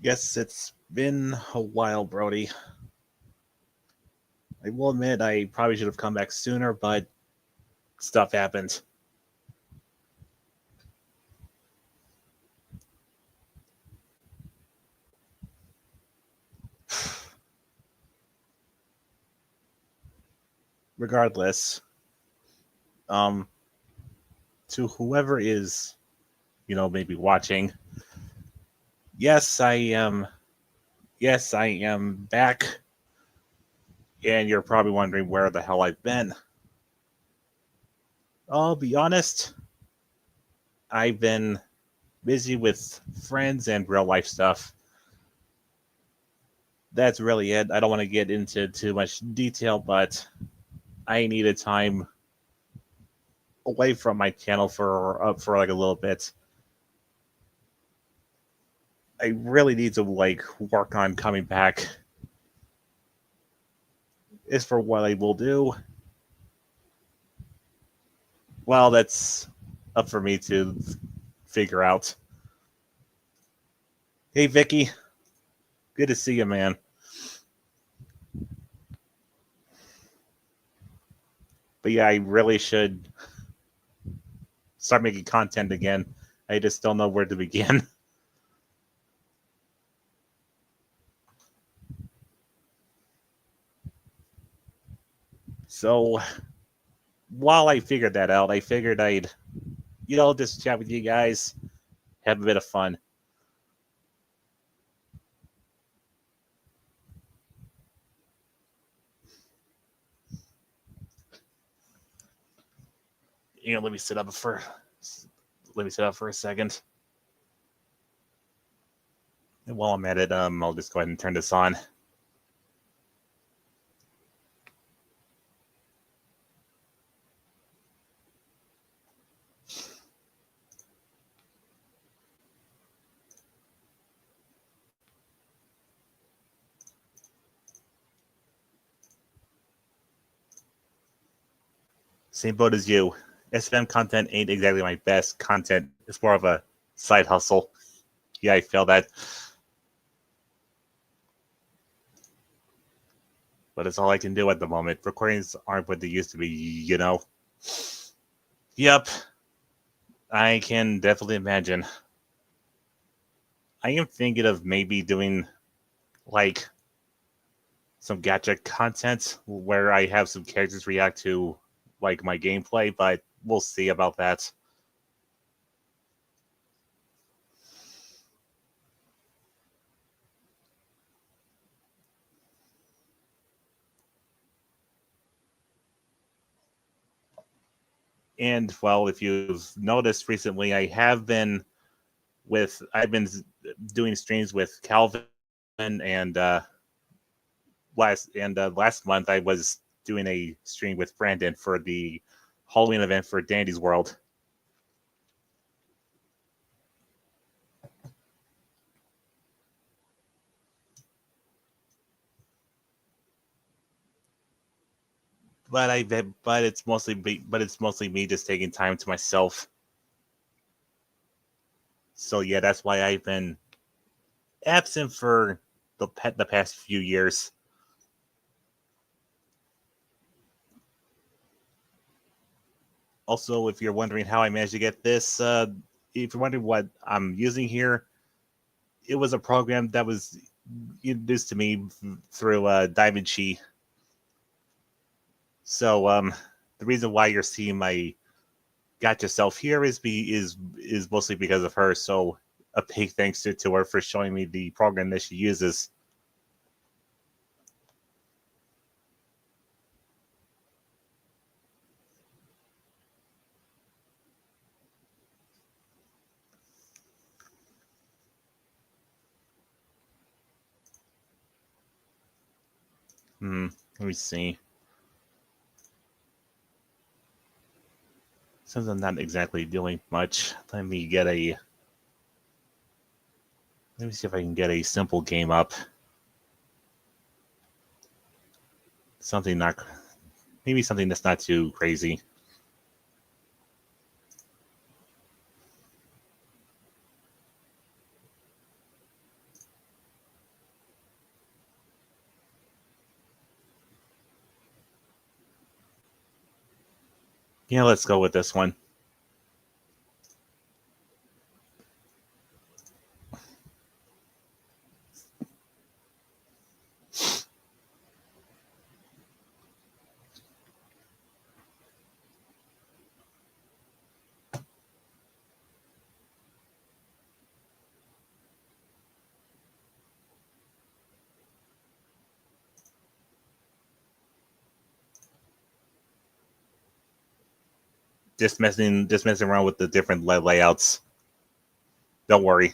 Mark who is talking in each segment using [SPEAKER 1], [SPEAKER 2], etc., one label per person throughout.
[SPEAKER 1] Yes, it's been a while, Brody. I will admit I probably should have come back sooner, but stuff happened. Regardless, um, to whoever is, maybe watching, yes, I am. Yes, I am back, and you're probably wondering where the hell I've been. I'll be honest, I've been busy with friends and real life stuff. That's really it. I don't want to get into too much detail, but I needed time away from my channel for like a little bit. I really need to like work on coming back. As for what I will do, well, that's up for me to figure out. Hey, Vicky, good to see you, man. But yeah, I really should start making content again. I just don't know where to begin. So while I figured that out, I figured I'd, just chat with you guys, have a bit of fun. Let me sit up for a second. And while I'm at it, I'll just go ahead and turn this on. Same boat as you. SFM content ain't exactly my best content. It's more of a side hustle. Yeah, I feel that. But it's all I can do at the moment. Recordings aren't what they used to be. Yep. I can definitely imagine. I am thinking of maybe doing like some gacha content where I have some characters react to like my gameplay, but we'll see about that. And well, if you've noticed recently, I've been doing streams with Calvin, and last month I was doing a stream with Brandon for the Halloween event for Dandy's World. But it's mostly me just taking time to myself. So yeah, that's why I've been absent for the past few years. Also, if you're wondering how I managed to get this, if you're wondering what I'm using here, it was a program that was introduced to me through Diamond Chi. So the reason why you're seeing my got yourself here is mostly because of her. So a big thanks to her for showing me the program that she uses. Let me see. Since I'm not exactly doing much, let me see if I can get a simple game up. Maybe something that's not too crazy. Yeah, let's go with this one. Just messing around with the different layouts. Don't worry.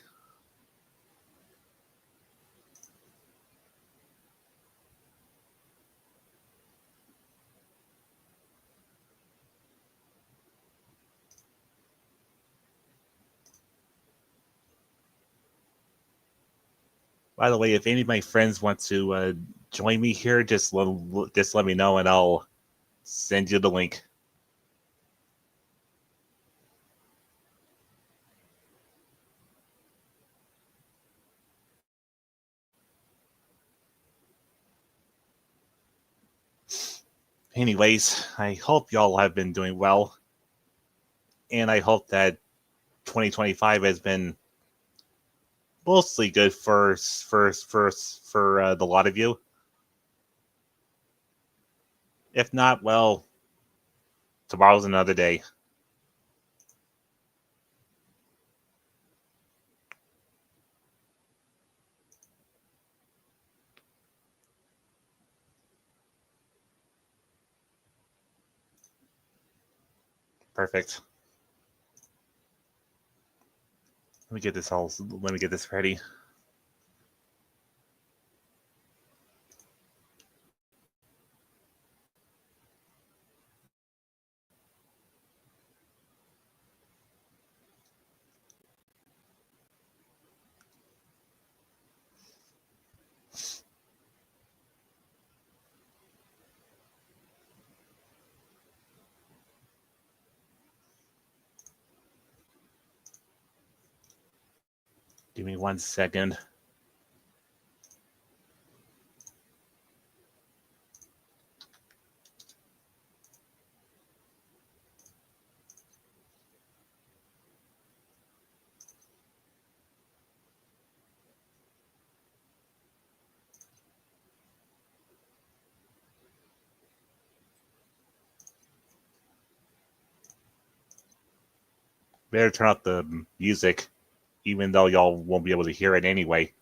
[SPEAKER 1] By the way, if any of my friends want to join me here, just let me know and I'll send you the link. Anyways, I hope y'all have been doing well, and I hope that 2025 has been mostly good for the lot of you. If not, well, tomorrow's another day. Perfect. Let me get this ready. Give me 1 second. Better turn off the music, even though y'all won't be able to hear it anyway.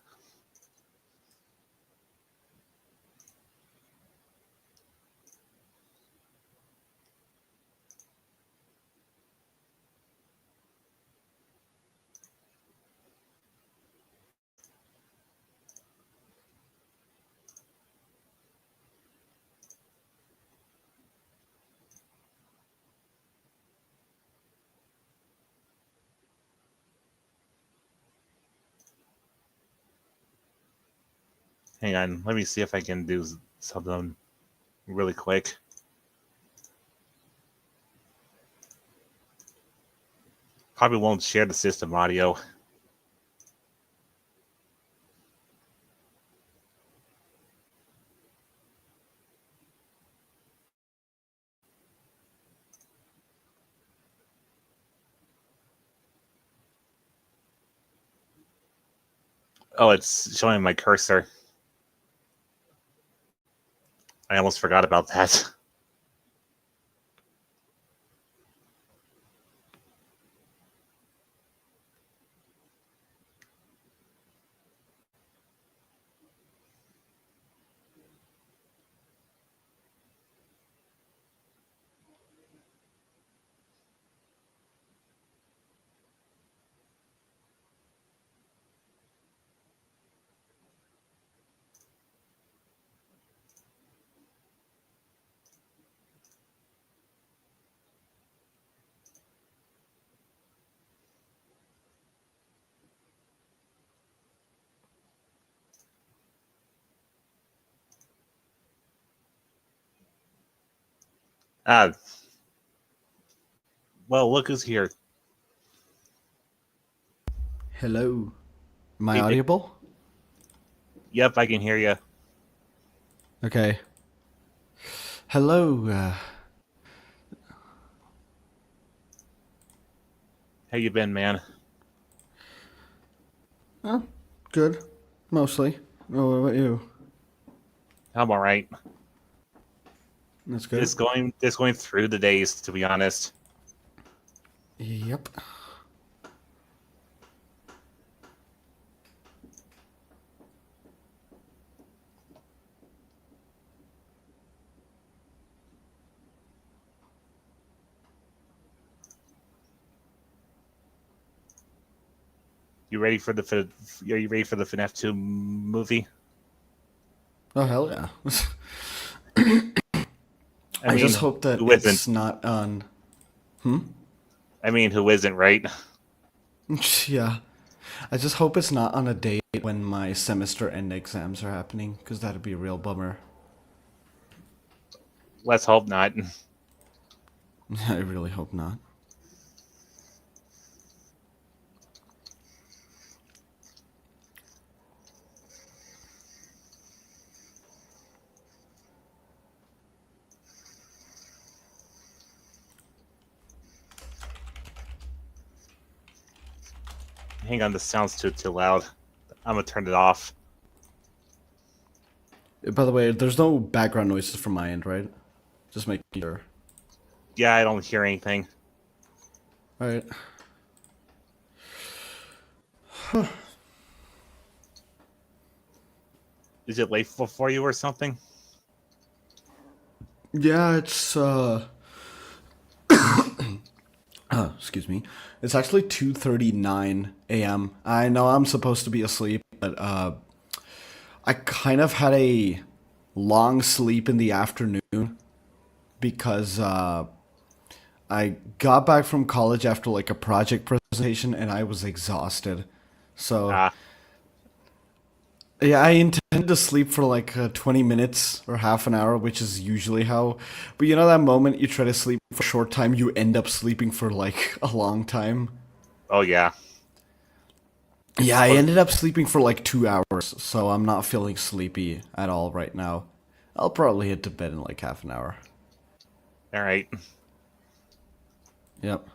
[SPEAKER 1] Hang on, let me see if I can do something really quick. Probably won't share the system audio. Oh, it's showing my cursor. I almost forgot about that. Ah, well, look who's here.
[SPEAKER 2] Hello. Am I
[SPEAKER 1] Hey,
[SPEAKER 2] audible?
[SPEAKER 1] yep, I can hear you.
[SPEAKER 2] Okay. Hello.
[SPEAKER 1] How you been, man?
[SPEAKER 2] Oh, good. Mostly. Oh, what about you?
[SPEAKER 1] I'm all right.
[SPEAKER 2] That's good.
[SPEAKER 1] Just going through the days, to be honest.
[SPEAKER 2] Yep.
[SPEAKER 1] You ready for Are you ready for the FNAF 2 movie?
[SPEAKER 2] Oh, hell yeah.
[SPEAKER 1] I
[SPEAKER 2] I
[SPEAKER 1] mean,
[SPEAKER 2] just hope that
[SPEAKER 1] who isn't?
[SPEAKER 2] it's not on.
[SPEAKER 1] I mean, who isn't, right?
[SPEAKER 2] Yeah. I just hope it's not on a date when my semester end exams are happening, because that'd be a real bummer.
[SPEAKER 1] Let's hope not.
[SPEAKER 2] I really hope not.
[SPEAKER 1] Hang on, this sounds too loud. I'm gonna turn it off.
[SPEAKER 2] By the way, there's no background noises from my end, right? Just making sure.
[SPEAKER 1] Yeah, I don't hear anything.
[SPEAKER 2] Alright.
[SPEAKER 1] Is it late for you or something?
[SPEAKER 2] Yeah, it's excuse me. It's actually 2:39 a.m. I know I'm supposed to be asleep, but I kind of had a long sleep in the afternoon because I got back from college after like a project presentation and I was exhausted. So,
[SPEAKER 1] Ah,
[SPEAKER 2] yeah, I intended to sleep for like 20 minutes or half an hour, which is usually how. But you know that moment you try to sleep for a short time, you end up sleeping for like a long time?
[SPEAKER 1] oh yeah.
[SPEAKER 2] Yeah, I
[SPEAKER 1] Was
[SPEAKER 2] ended up sleeping for like 2 hours, so I'm not feeling sleepy at all right now. I'll probably head to bed in like half an hour.
[SPEAKER 1] all right.
[SPEAKER 2] Yep.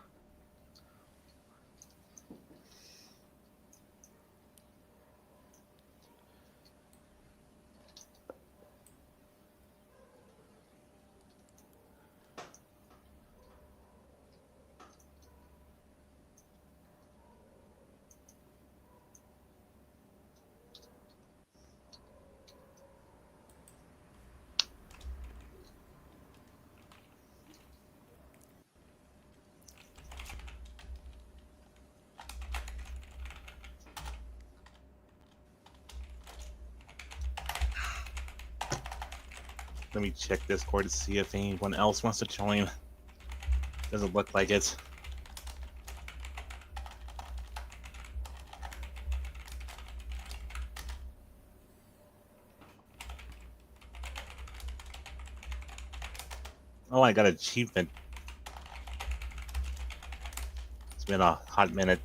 [SPEAKER 1] Let me check Discord to see if anyone else wants to join. Doesn't look like it. Oh, I got an achievement. It's been a hot minute.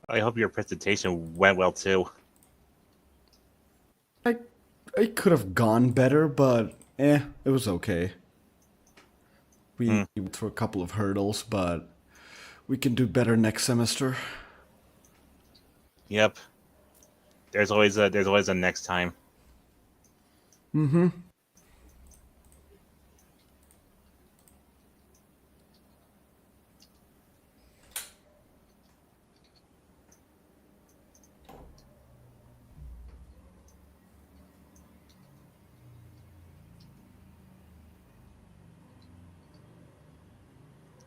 [SPEAKER 1] I hope your presentation went well too.
[SPEAKER 2] I I could have gone better, but it was okay. We
[SPEAKER 1] Hmm.
[SPEAKER 2] went through a couple of hurdles, but we can do better next semester.
[SPEAKER 1] Yep. There's always a next time.
[SPEAKER 2] Mm-hmm.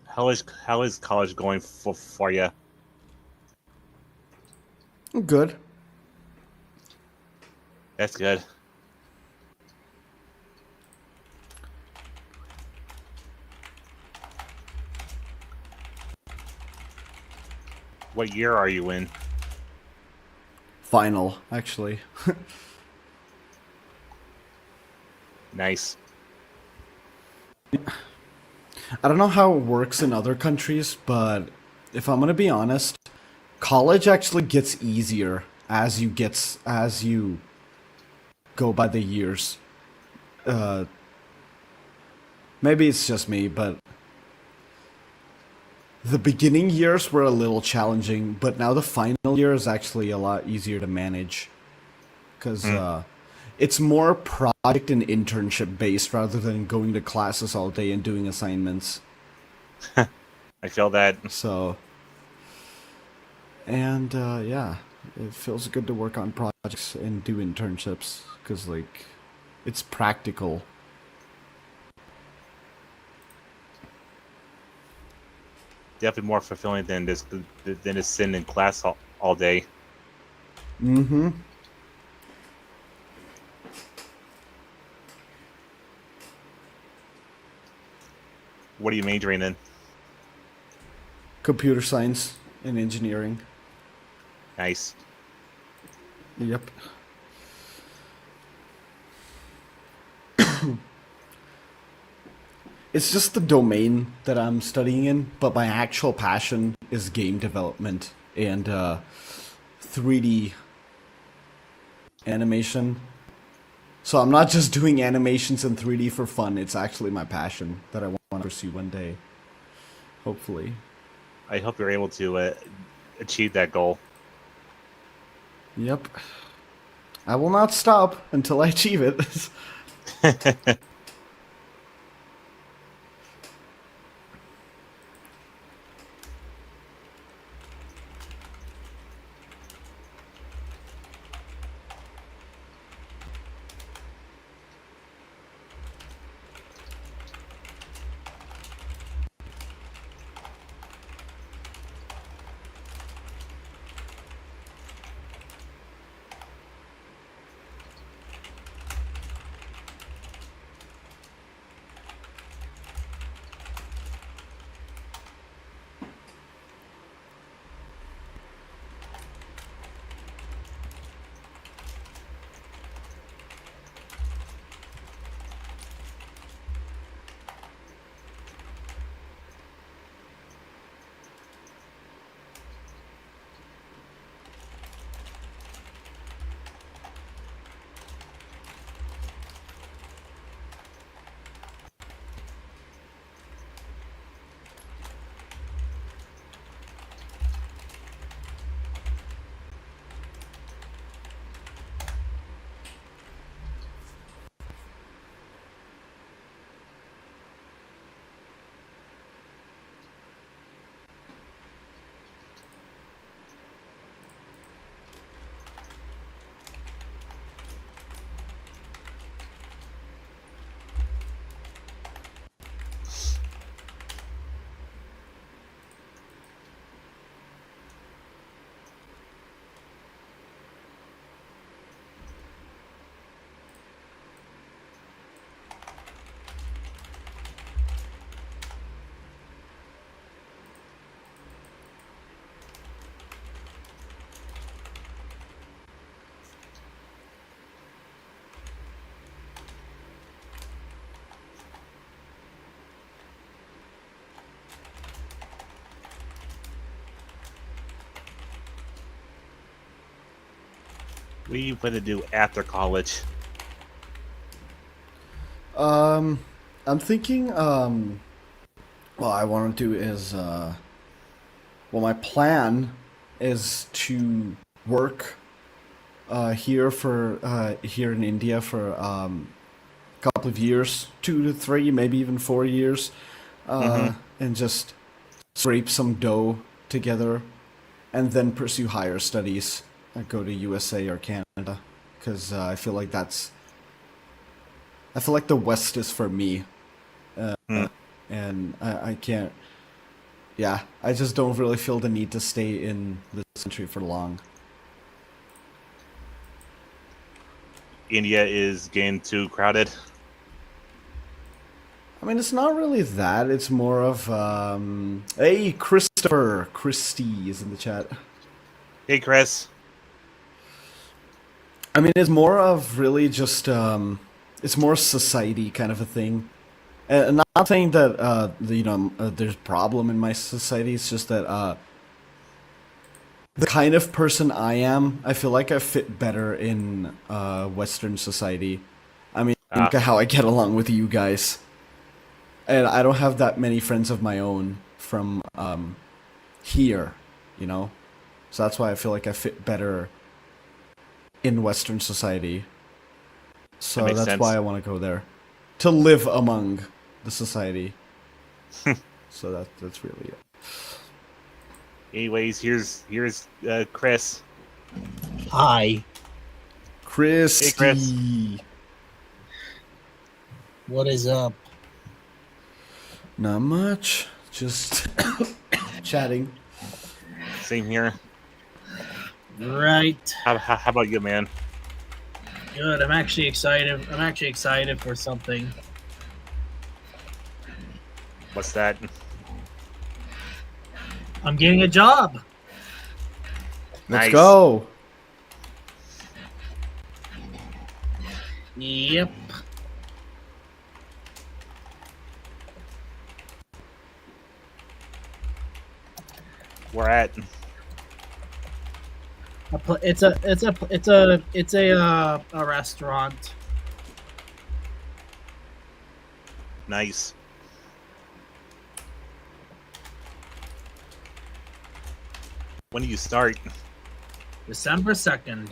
[SPEAKER 1] How is college going for you?
[SPEAKER 2] Good.
[SPEAKER 1] That's good. What year are you in?
[SPEAKER 2] Final, actually.
[SPEAKER 1] Nice.
[SPEAKER 2] I don't know how it works in other countries, but if I'm gonna be honest, college actually gets easier as you go by the years. Uh, Maybe it's just me, but the beginning years were a little challenging, but now the final year is actually a lot easier to manage because
[SPEAKER 1] Hmm.
[SPEAKER 2] it's more project and internship based rather than going to classes all day and doing assignments.
[SPEAKER 1] I feel that.
[SPEAKER 2] So, and yeah, it feels good to work on projects and do internships because, like, it's practical.
[SPEAKER 1] Definitely more fulfilling than just sitting in class all day.
[SPEAKER 2] Mm hmm.
[SPEAKER 1] What are you majoring in?
[SPEAKER 2] Computer science and engineering.
[SPEAKER 1] Nice.
[SPEAKER 2] Yep. It's just the domain that I'm studying in, but my actual passion is game development and 3D animation. So I'm not just doing animations in 3D for fun. It's actually my passion that I want to pursue one day. Hopefully.
[SPEAKER 1] I hope you're able to achieve that goal.
[SPEAKER 2] Yep. I will not stop until I achieve it.
[SPEAKER 1] What do you plan to do after college?
[SPEAKER 2] I'm thinking, what I want to do is, well, my plan is to work, here in India for, a couple of years, 2 to 3, maybe even 4 years,
[SPEAKER 1] Mm-hmm.
[SPEAKER 2] and just scrape some dough together and then pursue higher studies. Go to USA or Canada because I feel like the West is for me,
[SPEAKER 1] Hmm.
[SPEAKER 2] and I can't. Yeah, I just don't really feel the need to stay in this country for long.
[SPEAKER 1] India is getting too crowded.
[SPEAKER 2] I mean, it's not really that. It's more of hey, Christy is in the chat.
[SPEAKER 1] Hey, Chris.
[SPEAKER 2] I mean, it's more of really just it's more society kind of a thing. And not saying that there's problem in my society. It's just that the kind of person I am, I feel like I fit better in Western society. I mean,
[SPEAKER 1] Ah,
[SPEAKER 2] look at how I get along with you guys, and I don't have that many friends of my own from here, you know. So that's why I feel like I fit better in Western society.
[SPEAKER 1] that
[SPEAKER 2] So
[SPEAKER 1] makes
[SPEAKER 2] that's why
[SPEAKER 1] sense.
[SPEAKER 2] I want to go there to live among the society. So that's really it.
[SPEAKER 1] Anyways, here's Chris.
[SPEAKER 3] Hi.
[SPEAKER 1] Hey, Chris.
[SPEAKER 2] Christy.
[SPEAKER 3] What is up?
[SPEAKER 2] Not much. Just chatting.
[SPEAKER 1] Same here.
[SPEAKER 3] Right.
[SPEAKER 1] How about you, man?
[SPEAKER 3] Good. I'm actually excited. I'm actually excited for something.
[SPEAKER 1] What's that?
[SPEAKER 3] I'm getting a job.
[SPEAKER 2] Let's
[SPEAKER 1] Nice.
[SPEAKER 2] go.
[SPEAKER 3] Yep.
[SPEAKER 1] Where at?
[SPEAKER 3] It's a restaurant.
[SPEAKER 1] Nice. When do you start?
[SPEAKER 3] December 2nd.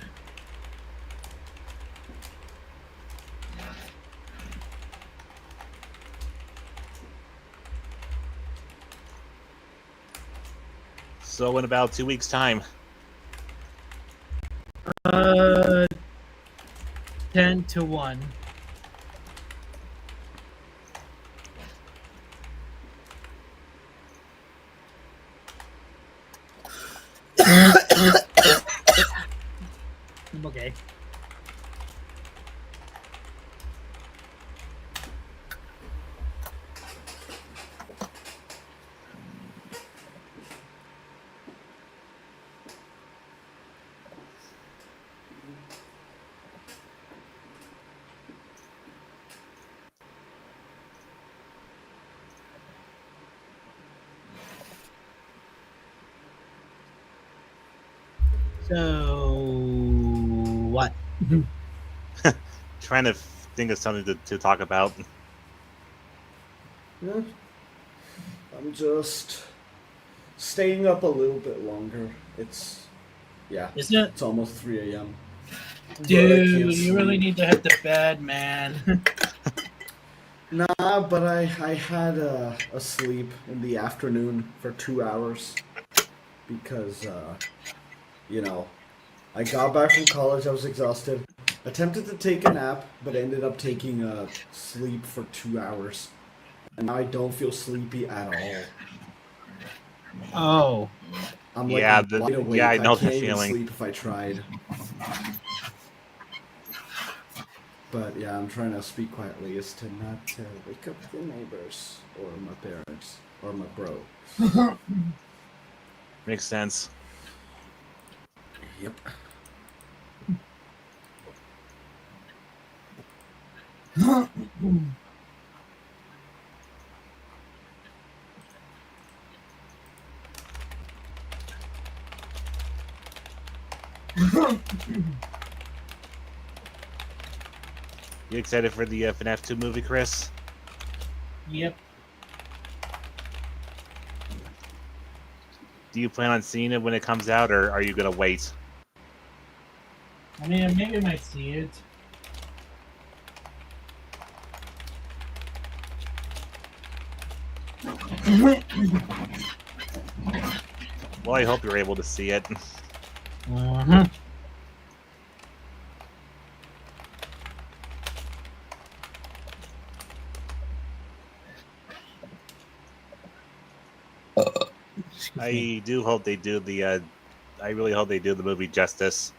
[SPEAKER 1] So in about 2 weeks' time.
[SPEAKER 3] Uh, 10 to 1. Okay. So what?
[SPEAKER 1] Trying to think of something to talk about.
[SPEAKER 2] Yeah. I'm just staying up a little bit longer. It's
[SPEAKER 3] Is it?
[SPEAKER 2] It's almost 3 a.m.
[SPEAKER 3] Dude, you really need to head to bed, man.
[SPEAKER 2] Nah, but I had a sleep in the afternoon for 2 hours because I got back from college. I was exhausted. Attempted to take a nap, but ended up taking a sleep for 2 hours, and now I don't feel sleepy at all.
[SPEAKER 3] Oh.
[SPEAKER 2] I'm like
[SPEAKER 1] Yeah,
[SPEAKER 2] wide awake.
[SPEAKER 1] I know
[SPEAKER 2] I can't
[SPEAKER 1] that
[SPEAKER 2] even
[SPEAKER 1] feeling.
[SPEAKER 2] sleep if I tried. But yeah, I'm trying to speak quietly is to not wake up the neighbors or my parents or my bro.
[SPEAKER 1] Makes sense.
[SPEAKER 2] Yep.
[SPEAKER 1] You excited for the FNAF 2 movie, Chris?
[SPEAKER 3] Yep.
[SPEAKER 1] Do you plan on seeing it when it comes out, or are you gonna wait?
[SPEAKER 3] I mean, maybe I might see it.
[SPEAKER 1] Well, I hope you're able to see it.
[SPEAKER 3] Uh-huh.
[SPEAKER 1] I do hope they do the. I really hope they do the movie justice.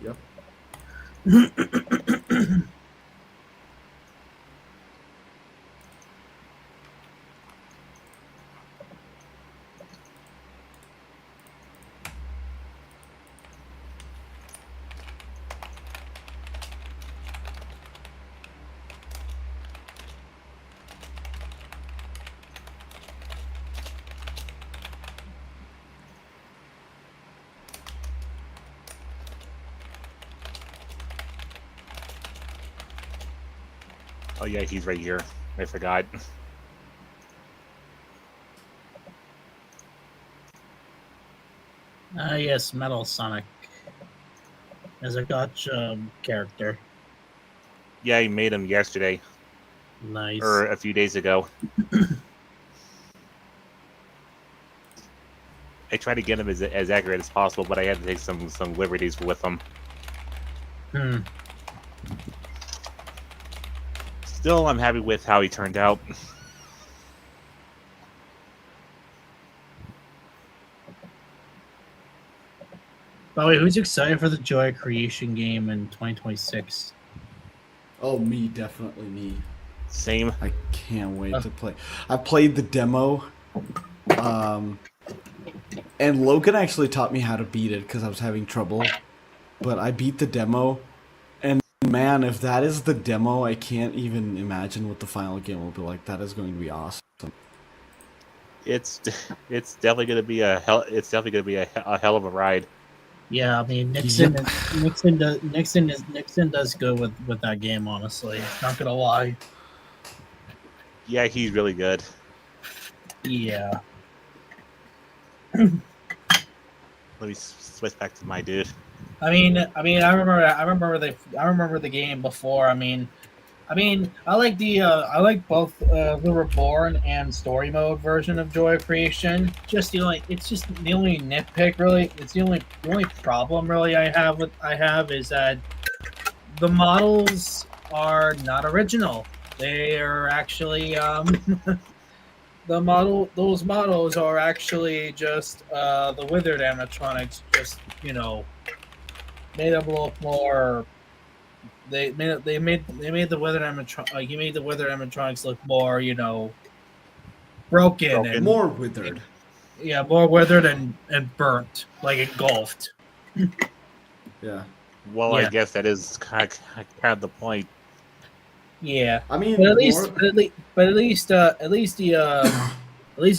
[SPEAKER 2] Yep.
[SPEAKER 1] Oh yeah, he's right here. I forgot.
[SPEAKER 3] Yes, Metal Sonic as a gotcha character.
[SPEAKER 1] Yeah, he made him yesterday
[SPEAKER 3] Nice.
[SPEAKER 1] or a few days ago. I tried to get him as accurate as possible, but I had to take some liberties with him.
[SPEAKER 3] Hmm.
[SPEAKER 1] Still, I'm happy with how he turned out.
[SPEAKER 3] By the way, who's excited for the Joy Creation game in 2026?
[SPEAKER 2] Oh, me, definitely me.
[SPEAKER 1] Same.
[SPEAKER 2] I can't wait to play. I played the demo, and Logan actually taught me how to beat it because I was having trouble. But I beat the demo, and man, if that is the demo, I can't even imagine what the final game will be like. That is going to be awesome.
[SPEAKER 1] It's definitely gonna be a hell. It's definitely gonna be a hell of a ride.
[SPEAKER 3] Yeah, I mean
[SPEAKER 2] Yep.
[SPEAKER 3] Nixon does good with that game. Honestly, not gonna lie.
[SPEAKER 1] Yeah, he's really good.
[SPEAKER 3] Yeah.
[SPEAKER 1] Let me switch back to my dude.
[SPEAKER 3] I remember the game before. I like both the Reborn and Story Mode version of Joy Creation. It's just the only nitpick really. It's the only problem really I have is that the models are not original. They are actually those models are actually just the withered animatronics. Just made them look more. They made the weather animatronics look more broken. And
[SPEAKER 2] More withered.
[SPEAKER 3] yeah, more weathered and burnt, like engulfed.
[SPEAKER 2] Yeah.
[SPEAKER 1] Well,
[SPEAKER 3] Yeah.
[SPEAKER 1] I guess that is kind of the point.
[SPEAKER 3] Yeah,
[SPEAKER 2] I mean,
[SPEAKER 3] but at least
[SPEAKER 2] more-
[SPEAKER 3] the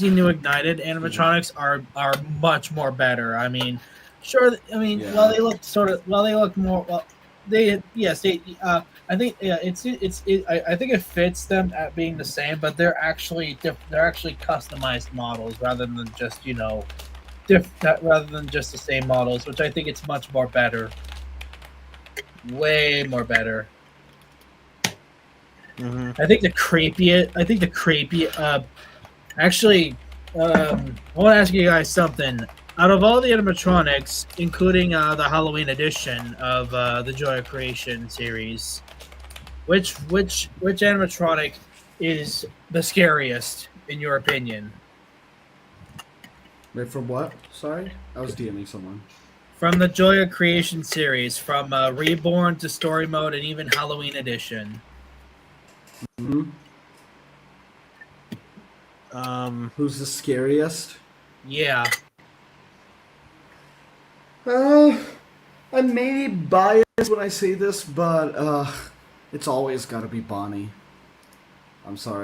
[SPEAKER 3] new ignited animatronics are much more better. I mean, sure. I mean,
[SPEAKER 2] Yeah.
[SPEAKER 3] while they look more. Well, I think I think it fits them at being the same, but they're actually customized models rather than just rather than just the same models, which I think it's much more better, way more better.
[SPEAKER 1] Mm-hmm.
[SPEAKER 3] I think the creepy. Actually, I want to ask you guys something. Out of all the animatronics, including the Halloween edition of the Joy of Creation series, which animatronic is the scariest in your opinion?
[SPEAKER 2] Wait, from what? Sorry? I was DMing someone.
[SPEAKER 3] From the Joy of Creation series, from Reborn to Story Mode and even Halloween edition.
[SPEAKER 2] Mm-hmm. Who's the scariest?
[SPEAKER 3] Yeah.
[SPEAKER 2] I may be biased when I say this, but it's always got to be Bonnie. I'm sorry.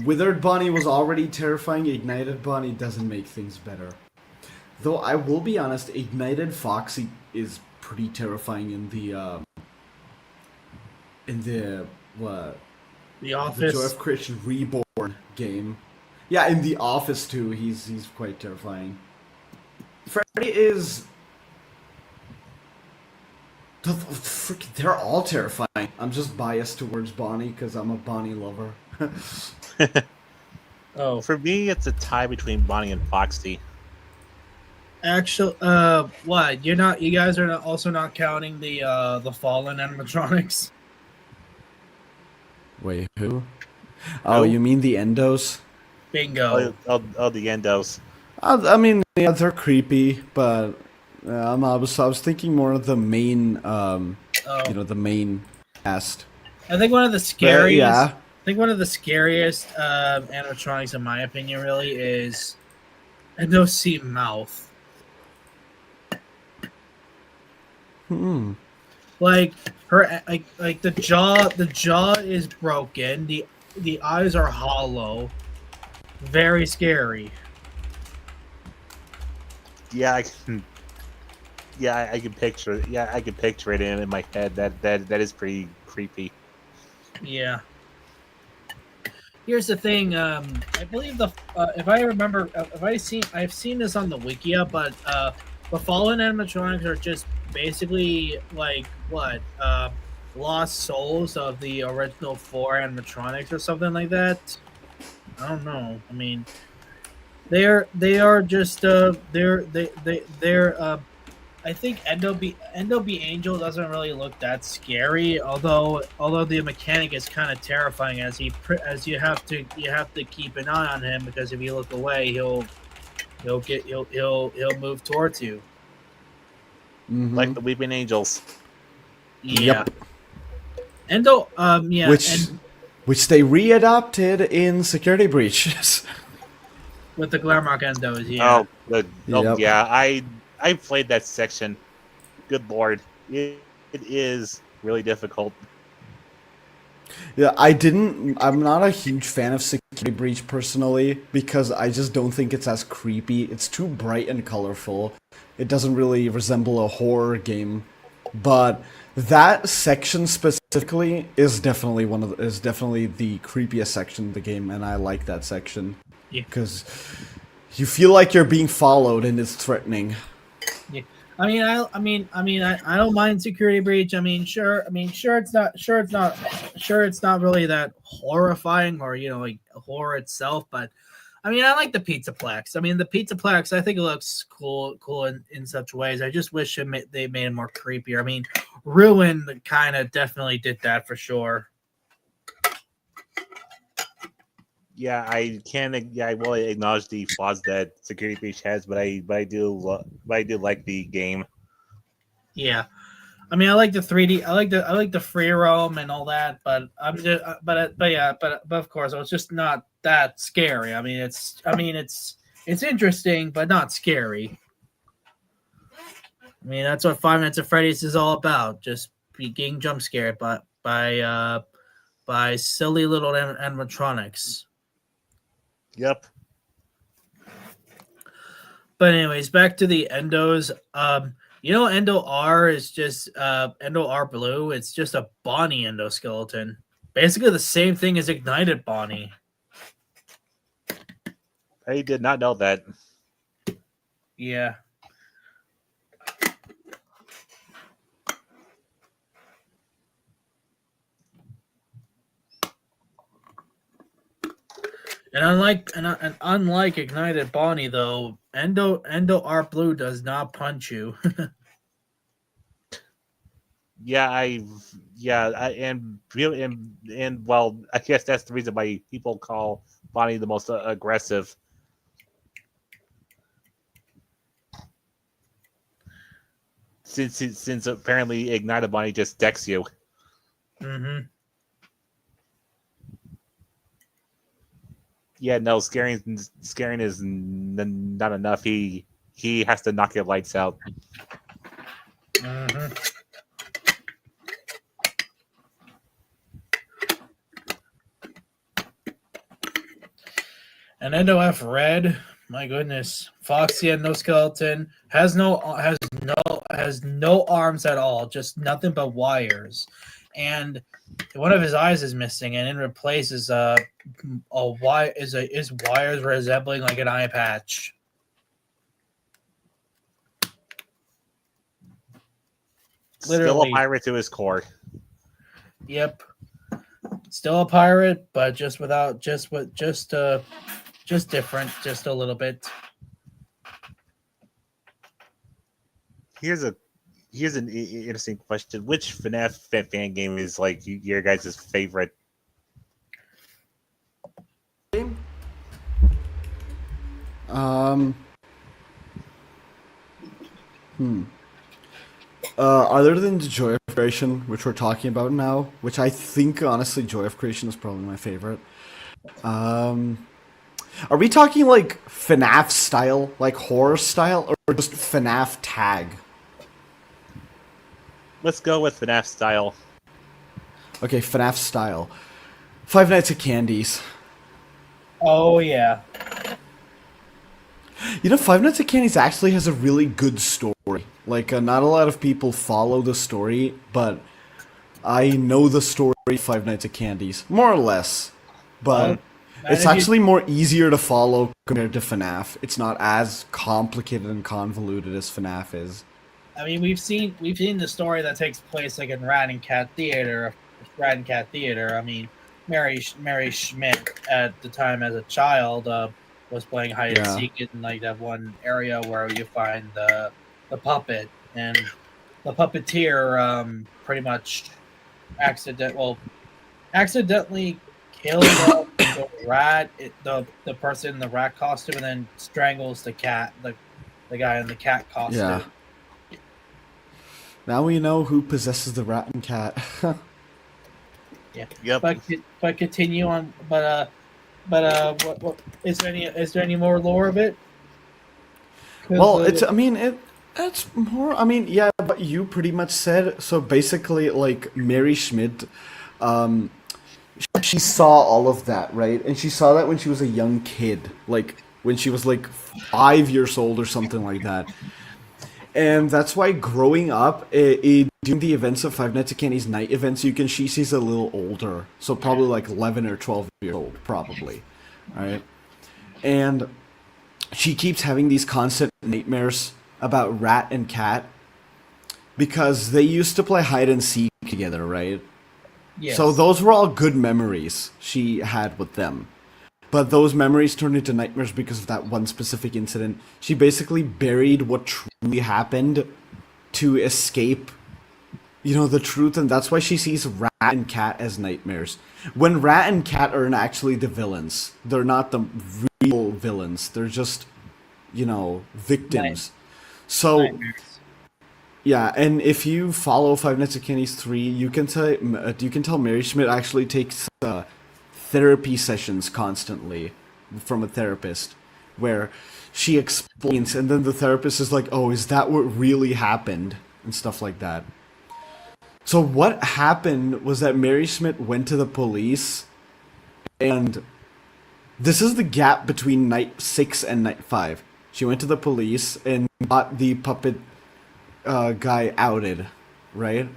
[SPEAKER 2] Withered Bonnie was already terrifying. Ignited Bonnie doesn't make things better. Though I will be honest, Ignited Foxy is pretty terrifying in the what
[SPEAKER 3] The
[SPEAKER 2] the Joy
[SPEAKER 3] Office.
[SPEAKER 2] of Creation Reborn game. Yeah, in The Office too, he's quite terrifying. Freddy is they're all terrifying. I'm just biased towards Bonnie because I'm a Bonnie lover.
[SPEAKER 3] Oh,
[SPEAKER 1] For me, it's a tie between Bonnie and Foxy.
[SPEAKER 3] actual. What? You're not. You guys are also not counting the fallen animatronics.
[SPEAKER 2] Wait, who? Oh,
[SPEAKER 1] Who?
[SPEAKER 2] you mean the Endos?
[SPEAKER 3] Bingo.
[SPEAKER 1] The Endos.
[SPEAKER 2] I mean, yeah, they're creepy, but I was thinking more of the main,
[SPEAKER 3] Oh,
[SPEAKER 2] the main cast.
[SPEAKER 3] I think one of the
[SPEAKER 2] But,
[SPEAKER 3] scariest.
[SPEAKER 2] yeah,
[SPEAKER 3] I think one of the scariest animatronics, in my opinion, really is NOC Mouth.
[SPEAKER 2] hmm.
[SPEAKER 3] Like her, like the jaw is broken. The eyes are hollow. Very scary.
[SPEAKER 1] Yeah, I can. Yeah, I can picture it. Yeah, I can picture it in my head. That is pretty creepy.
[SPEAKER 3] Yeah. Here's the thing. I believe if I remember, I've seen this on the Wikia, but the fallen animatronics are just basically like what lost souls of the original 4 animatronics or something like that. I don't know. I mean, they are just they're I think Endo B Angel doesn't really look that scary, although the mechanic is kind of terrifying as you have to keep an eye on him, because if you look away, he'll move towards you.
[SPEAKER 1] Like the Weeping Angels.
[SPEAKER 3] Yeah.
[SPEAKER 2] Yep.
[SPEAKER 3] Endo yeah,
[SPEAKER 2] Which they readapted in Security Breaches.
[SPEAKER 3] with the Glamrock Endos, yeah.
[SPEAKER 2] Yep.
[SPEAKER 1] Yeah. I played that section. Good lord, it is really difficult.
[SPEAKER 2] Yeah, I'm not a huge fan of Security Breach personally because I just don't think it's as creepy. It's too bright and colorful. It doesn't really resemble a horror game. But that section specifically is definitely the creepiest section of the game, and I like that section
[SPEAKER 3] Yeah.
[SPEAKER 2] because you feel like you're being followed and it's threatening.
[SPEAKER 3] Yeah. I don't mind Security Breach. Sure it's not really that horrifying or like horror itself, but I like the Pizzaplex. The Pizzaplex, I think it looks cool in such ways. I just wish they made it more creepier. Ruin kind of definitely did that for sure.
[SPEAKER 1] Yeah, I can. Yeah, I will acknowledge the flaws that Security Breach has, but I do like the game.
[SPEAKER 3] Yeah, I like the 3D. I like the free roam and all that, but but of course, it's just not that scary. It's interesting, but not scary. That's what Five Nights at Freddy's is all about. Just getting jump scared by silly little animatronics.
[SPEAKER 1] Yep.
[SPEAKER 3] But anyways, back to the Endos. Endo R is just Endo R Blue. It's just a Bonnie endoskeleton. Basically the same thing as Ignited Bonnie.
[SPEAKER 1] I did not know that.
[SPEAKER 3] Yeah. And unlike Ignited Bonnie, though, Endo R Blue does not punch you.
[SPEAKER 1] And well, I guess that's the reason why people call Bonnie the most aggressive. Since apparently Ignited Bonnie just decks you.
[SPEAKER 3] Mm-hmm.
[SPEAKER 1] Yeah, no, scaring is not enough. He has to knock your lights out.
[SPEAKER 3] Mm-hmm. And Endo F Red, My goodness, Foxy had no skeleton, has no arms at all, just nothing but wires, and one of his eyes is missing, and in replace is is wires resembling like an eye patch.
[SPEAKER 1] Still a
[SPEAKER 3] Literally.
[SPEAKER 1] pirate to his core.
[SPEAKER 3] Yep, still a pirate, but just different, just a little bit.
[SPEAKER 1] Here's an interesting question. Which FNAF fan game is like your guys' favorite?
[SPEAKER 2] Game? Other than the Joy of Creation, which we're talking about now, which I think honestly Joy of Creation is probably my favorite. Are we talking like FNAF style, like horror style, or just FNAF tag?
[SPEAKER 1] Let's go with FNAF style.
[SPEAKER 2] Okay, FNAF style. Five Nights at Candy's.
[SPEAKER 3] Oh yeah.
[SPEAKER 2] You know, Five Nights at Candy's actually has a really good story. Like, not a lot of people follow the story, but I know the story of Five Nights at Candy's, more or less. But it's actually more easier to follow compared to FNAF. It's not as complicated and convoluted as FNAF is.
[SPEAKER 3] I mean, we've seen the story that takes place like in Rat and Cat Theater. I mean, Mary Schmidt at the time as a child was playing hide and seek in like that one area where you find the puppet, and the puppeteer pretty much accidentally killed the rat, the person in the rat costume, and then strangles the cat, the guy in the cat costume.
[SPEAKER 2] Yeah. Now we know who possesses the rat and cat.
[SPEAKER 3] Yeah.
[SPEAKER 1] Yep.
[SPEAKER 3] But continue on. What is there any more lore of it?
[SPEAKER 2] Well, it's more. I mean, yeah, but you pretty much said. So basically, like Mary Schmidt, she saw all of that, right? And she saw that when she was a young kid, like when she was like 5 years old or something like that. And that's why growing up, during the events of Five Nights at Candy's night events, she's a little older. So probably like 11 or 12 years old, probably. Right? And she keeps having these constant nightmares about Rat and Cat because they used to play hide and seek together, right?
[SPEAKER 3] Yes.
[SPEAKER 2] So those were all good memories she had with them. But those memories turned into nightmares because of that one specific incident. She basically buried what truly happened to escape, the truth, and that's why she sees Rat and Cat as nightmares. When Rat and Cat are actually the villains. They're not the real villains. They're just, victims. So,
[SPEAKER 3] nightmares.
[SPEAKER 2] Yeah, and if you follow Five Nights at Candy's 3, you can tell Mary Schmidt actually takes therapy sessions constantly from a therapist where she explains, and then the therapist is like, oh, is that what really happened? And stuff like that. So what happened was that Mary Schmidt went to the police, and this is the gap between night 6 and night 5. She went to the police and got the puppet guy outed, right?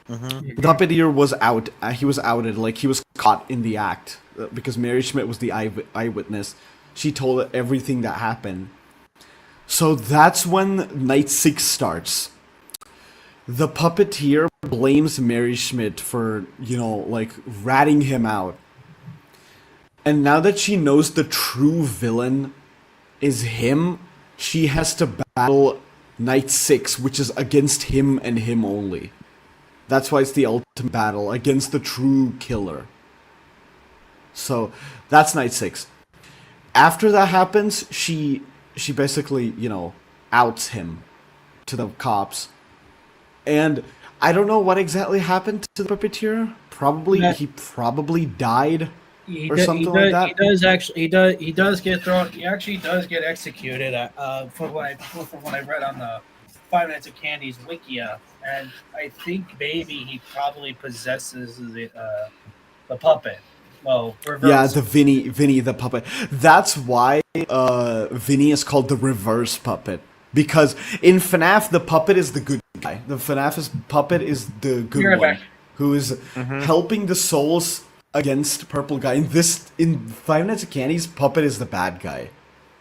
[SPEAKER 1] Mm-hmm.
[SPEAKER 2] The puppeteer was out. He was outed, like he was caught in the act because Mary Schmidt was the eyewitness. She told everything that happened. So that's when night 6 starts. The puppeteer blames Mary Schmidt for, ratting him out. And now that she knows the true villain is him, she has to battle night 6, which is against him and him only. That's why it's the ultimate battle against the true killer. So that's night 6. After that happens, she basically, outs him to the cops. And I don't know what exactly happened to the puppeteer. He probably died or something like that.
[SPEAKER 3] He does get thrown. He actually does get executed. From what I read on the Five Nights at Candy's Wikia, and I think maybe he probably possesses the puppet. well, reverse.
[SPEAKER 2] Yeah, the Vinny the puppet. That's why Vinny is called the reverse puppet. Because in FNAF the puppet is the good guy. The puppet is the good
[SPEAKER 3] Right
[SPEAKER 2] one.
[SPEAKER 3] back.
[SPEAKER 2] Who is helping the souls against Purple Guy. In Five Nights at Candy's, puppet is the bad guy.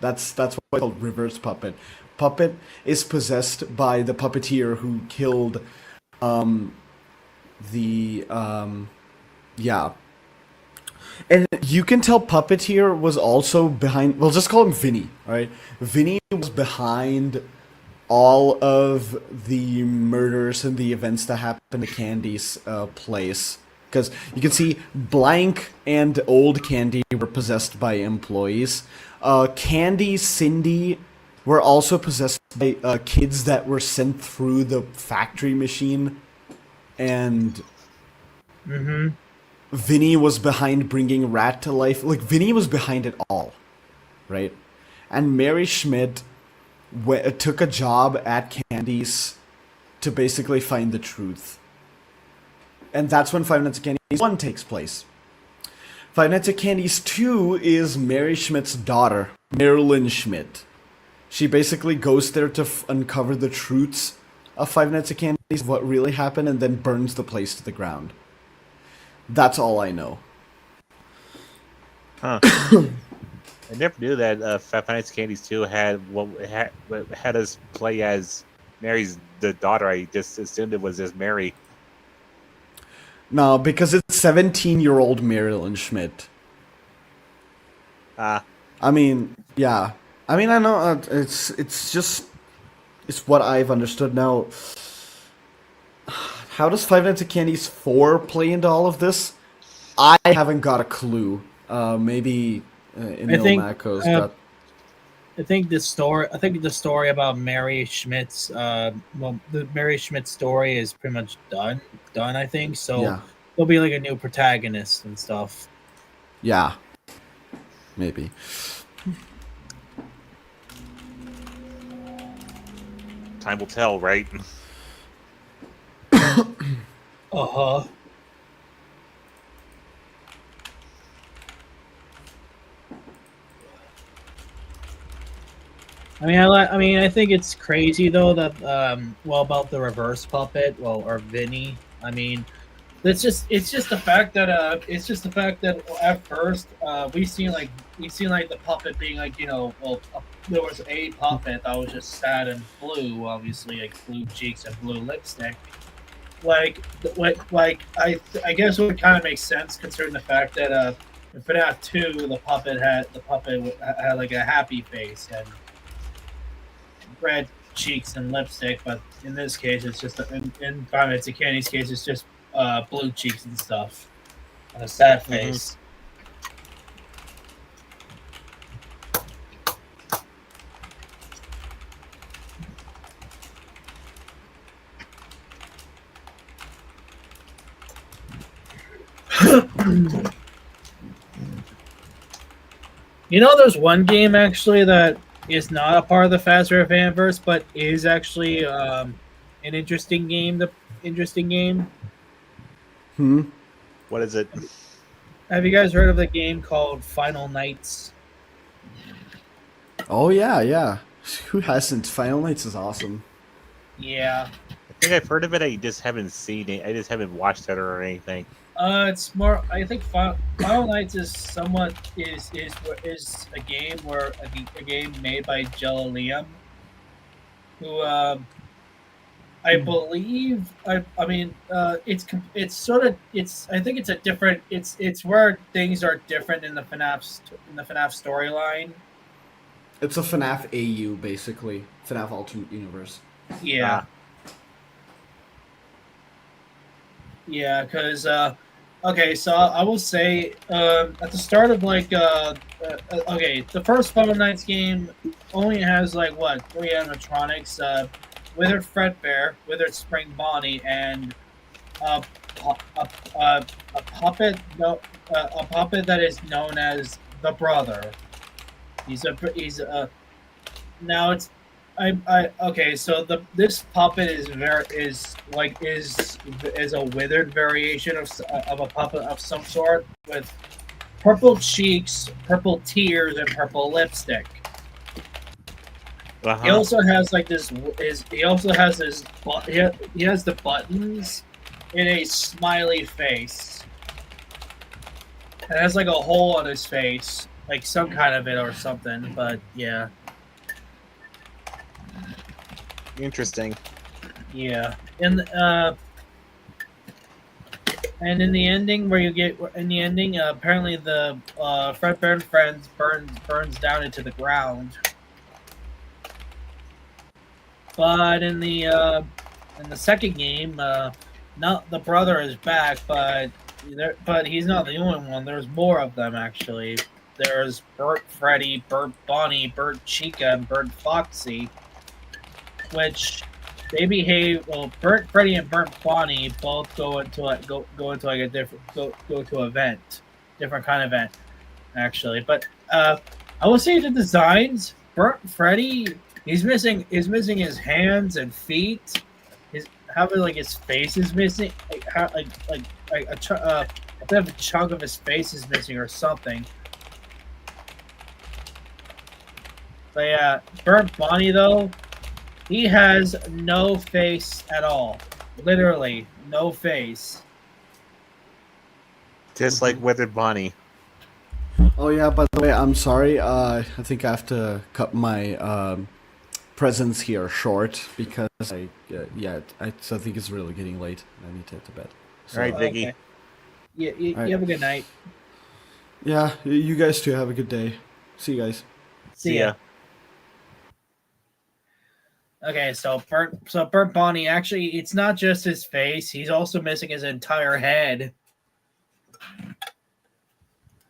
[SPEAKER 2] That's why it's called reverse puppet. Puppet is possessed by the puppeteer who killed yeah. And you can tell Puppeteer was also behind. We'll just call him Vinny, alright? Vinny was behind all of the murders and the events that happened to Candy's place. Because you can see Blank and Old Candy were possessed by employees. Candy, Cindy were also possessed by kids that were sent through the factory machine. And Vinny was behind bringing Rat to life. Like, Vinny was behind it all, right? And Mary Schmidt took a job at Candy's to basically find the truth. And that's when Five Nights at Candy's 1 takes place. Five Nights at Candy's 2 is Mary Schmidt's daughter, Marilyn Schmidt. She basically goes there to uncover the truths of Five Nights at Candy's, what really happened, and then burns the place to the ground. That's all I know.
[SPEAKER 1] Huh. I never knew that Five Nights at Candy's 2 had us play as Mary's the daughter. I just assumed it was just Mary.
[SPEAKER 2] No, because it's 17-year-old Marilyn Schmidt. I mean, yeah. I mean, I know it's what I've understood now. How does Five Nights at Candy's 4 play into all of this? I haven't got a clue. Maybe Emil Mako's got.
[SPEAKER 3] I think the story about Mary Schmidt's the Mary Schmidt story is pretty much done. I think so.
[SPEAKER 2] Yeah.
[SPEAKER 3] There'll be like a new protagonist and stuff.
[SPEAKER 2] Yeah. Maybe.
[SPEAKER 1] Time will tell, right?
[SPEAKER 3] Uh-huh. I think it's crazy though that about the reverse puppet, or Vinny. I mean, it's just the fact that at first we seen like the puppet being like, there was a puppet that was just sad and blue, obviously, like blue cheeks and blue lipstick. I guess it would kind of make sense considering the fact that in FNAF 2 the puppet had like a happy face and red cheeks and lipstick, but in this case it's just in Five Nights at Candy's case it's just blue cheeks and stuff and a sad face. There's one game actually that is not a part of the Fazbear Fanverse, but is actually an interesting game.
[SPEAKER 1] What is it?
[SPEAKER 3] Have you guys heard of the game called Final Nights?
[SPEAKER 2] Oh yeah. Who hasn't? Final Nights is awesome.
[SPEAKER 3] Yeah.
[SPEAKER 1] I think I've heard of it. I just haven't seen it. I just haven't watched it or anything.
[SPEAKER 3] It's more. I think Final Nights is somewhat is a game where a game made by Jello Liam, who I believe. I think it's a different. It's where things are different in the FNAF storyline.
[SPEAKER 2] It's a FNAF AU basically. FNAF Alternate Universe.
[SPEAKER 3] Yeah. Yeah, because okay, so I will say at the start of the first Final Nights game only has 3 animatronics: Withered Fredbear, Withered Spring Bonnie, and a puppet. A puppet that is known as the Brother. This puppet is a withered variation of a puppet of some sort with purple cheeks, purple tears, and purple lipstick. He also has like this. He also has his. He has the buttons in a smiley face. It has like a hole on his face, like some kind of it or something. But yeah.
[SPEAKER 1] Interesting.
[SPEAKER 3] Yeah, and in the ending, apparently the Fredbear friends burns down into the ground. But in the second game, not the brother is back, but he's not the only one. There's more of them actually. There's Bert Freddy, Bert Bonnie, Bert Chica, and Bert Foxy, which they behave well. Bert Freddy and Bert Bonnie both go into like a different event, different kind of event, actually. But I will say the designs. Bert Freddy, he's missing his hands and feet. His face is missing. A bit of a chunk of his face is missing or something. But yeah, Bert Bonnie though. He has no face at all. Literally, no face.
[SPEAKER 1] Just like Withered Bonnie.
[SPEAKER 2] Oh yeah, by the way, I'm sorry. I think I have to cut my presence here short because I think it's really getting late. I need to head to bed. So,
[SPEAKER 1] All right, Viggy.
[SPEAKER 3] Okay. You have a good night.
[SPEAKER 2] Yeah, you guys too. Have a good day. See you guys.
[SPEAKER 1] See ya.
[SPEAKER 3] Okay, so Bert Bonnie, actually, it's not just his face. He's also missing his entire head.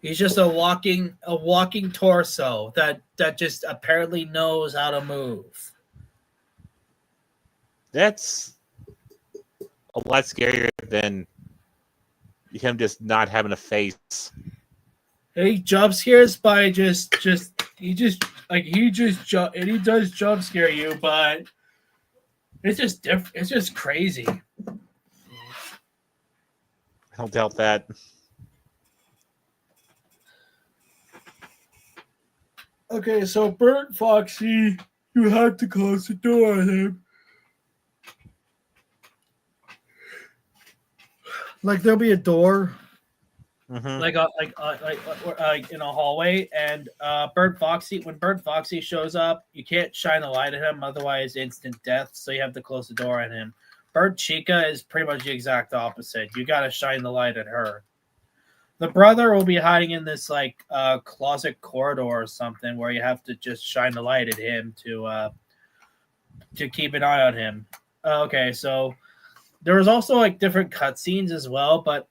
[SPEAKER 3] He's just a walking torso that just apparently knows how to move.
[SPEAKER 1] That's a lot scarier than him just not having a face.
[SPEAKER 3] He jump scares by he does jump scare you, but it's just different. It's just crazy.
[SPEAKER 1] I don't doubt that.
[SPEAKER 3] Okay, so Bert Foxy, you have to close the door on him. Like there'll be a door, like in a hallway, and when Bert Foxy shows up, you can't shine a light at him, otherwise instant death. So you have to close the door on him. Bert Chica is pretty much the exact opposite. You got to shine the light at her. The brother will be hiding in this closet corridor or something where you have to just shine the light at him to keep an eye on him. Okay, so there was also different cutscenes as well, but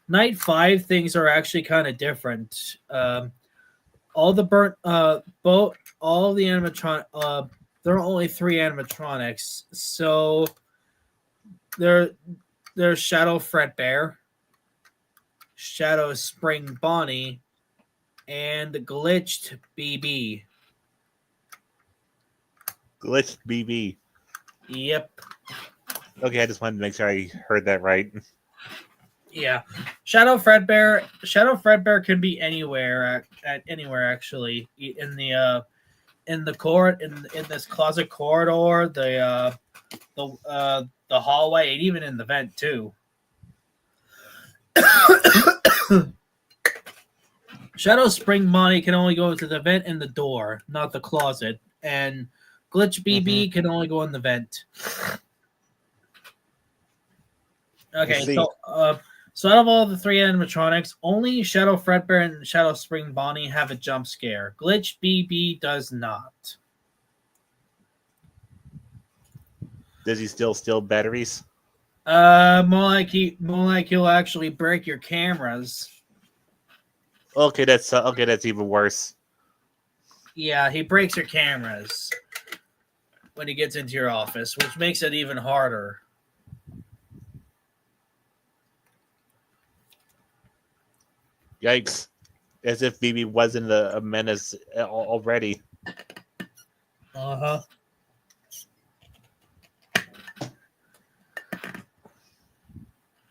[SPEAKER 3] night 5 things are actually kind of different. All the animatronic, there are only 3 animatronics. So there's Shadow Fredbear, Shadow Spring Bonnie, and Glitched BB.
[SPEAKER 1] Glitched BB.
[SPEAKER 3] Yep.
[SPEAKER 1] Okay, I just wanted to make sure I heard that right.
[SPEAKER 3] Yeah, Shadow Fredbear can be anywhere actually in this closet corridor, the hallway, and even in the vent too. Shadow Spring Bonnie can only go into the vent and the door, not the closet, and Glitch BB can only go in the vent. Okay, so out of all the 3 animatronics, only Shadow Fredbear and Shadow Spring Bonnie have a jump scare. Glitch BB does not.
[SPEAKER 1] Does he still steal batteries?
[SPEAKER 3] More like he'll actually break your cameras.
[SPEAKER 1] Okay, that's even worse.
[SPEAKER 3] Yeah, he breaks your cameras when he gets into your office, which makes it even harder.
[SPEAKER 1] Yikes. As if BB wasn't a menace already.
[SPEAKER 3] Uh-huh.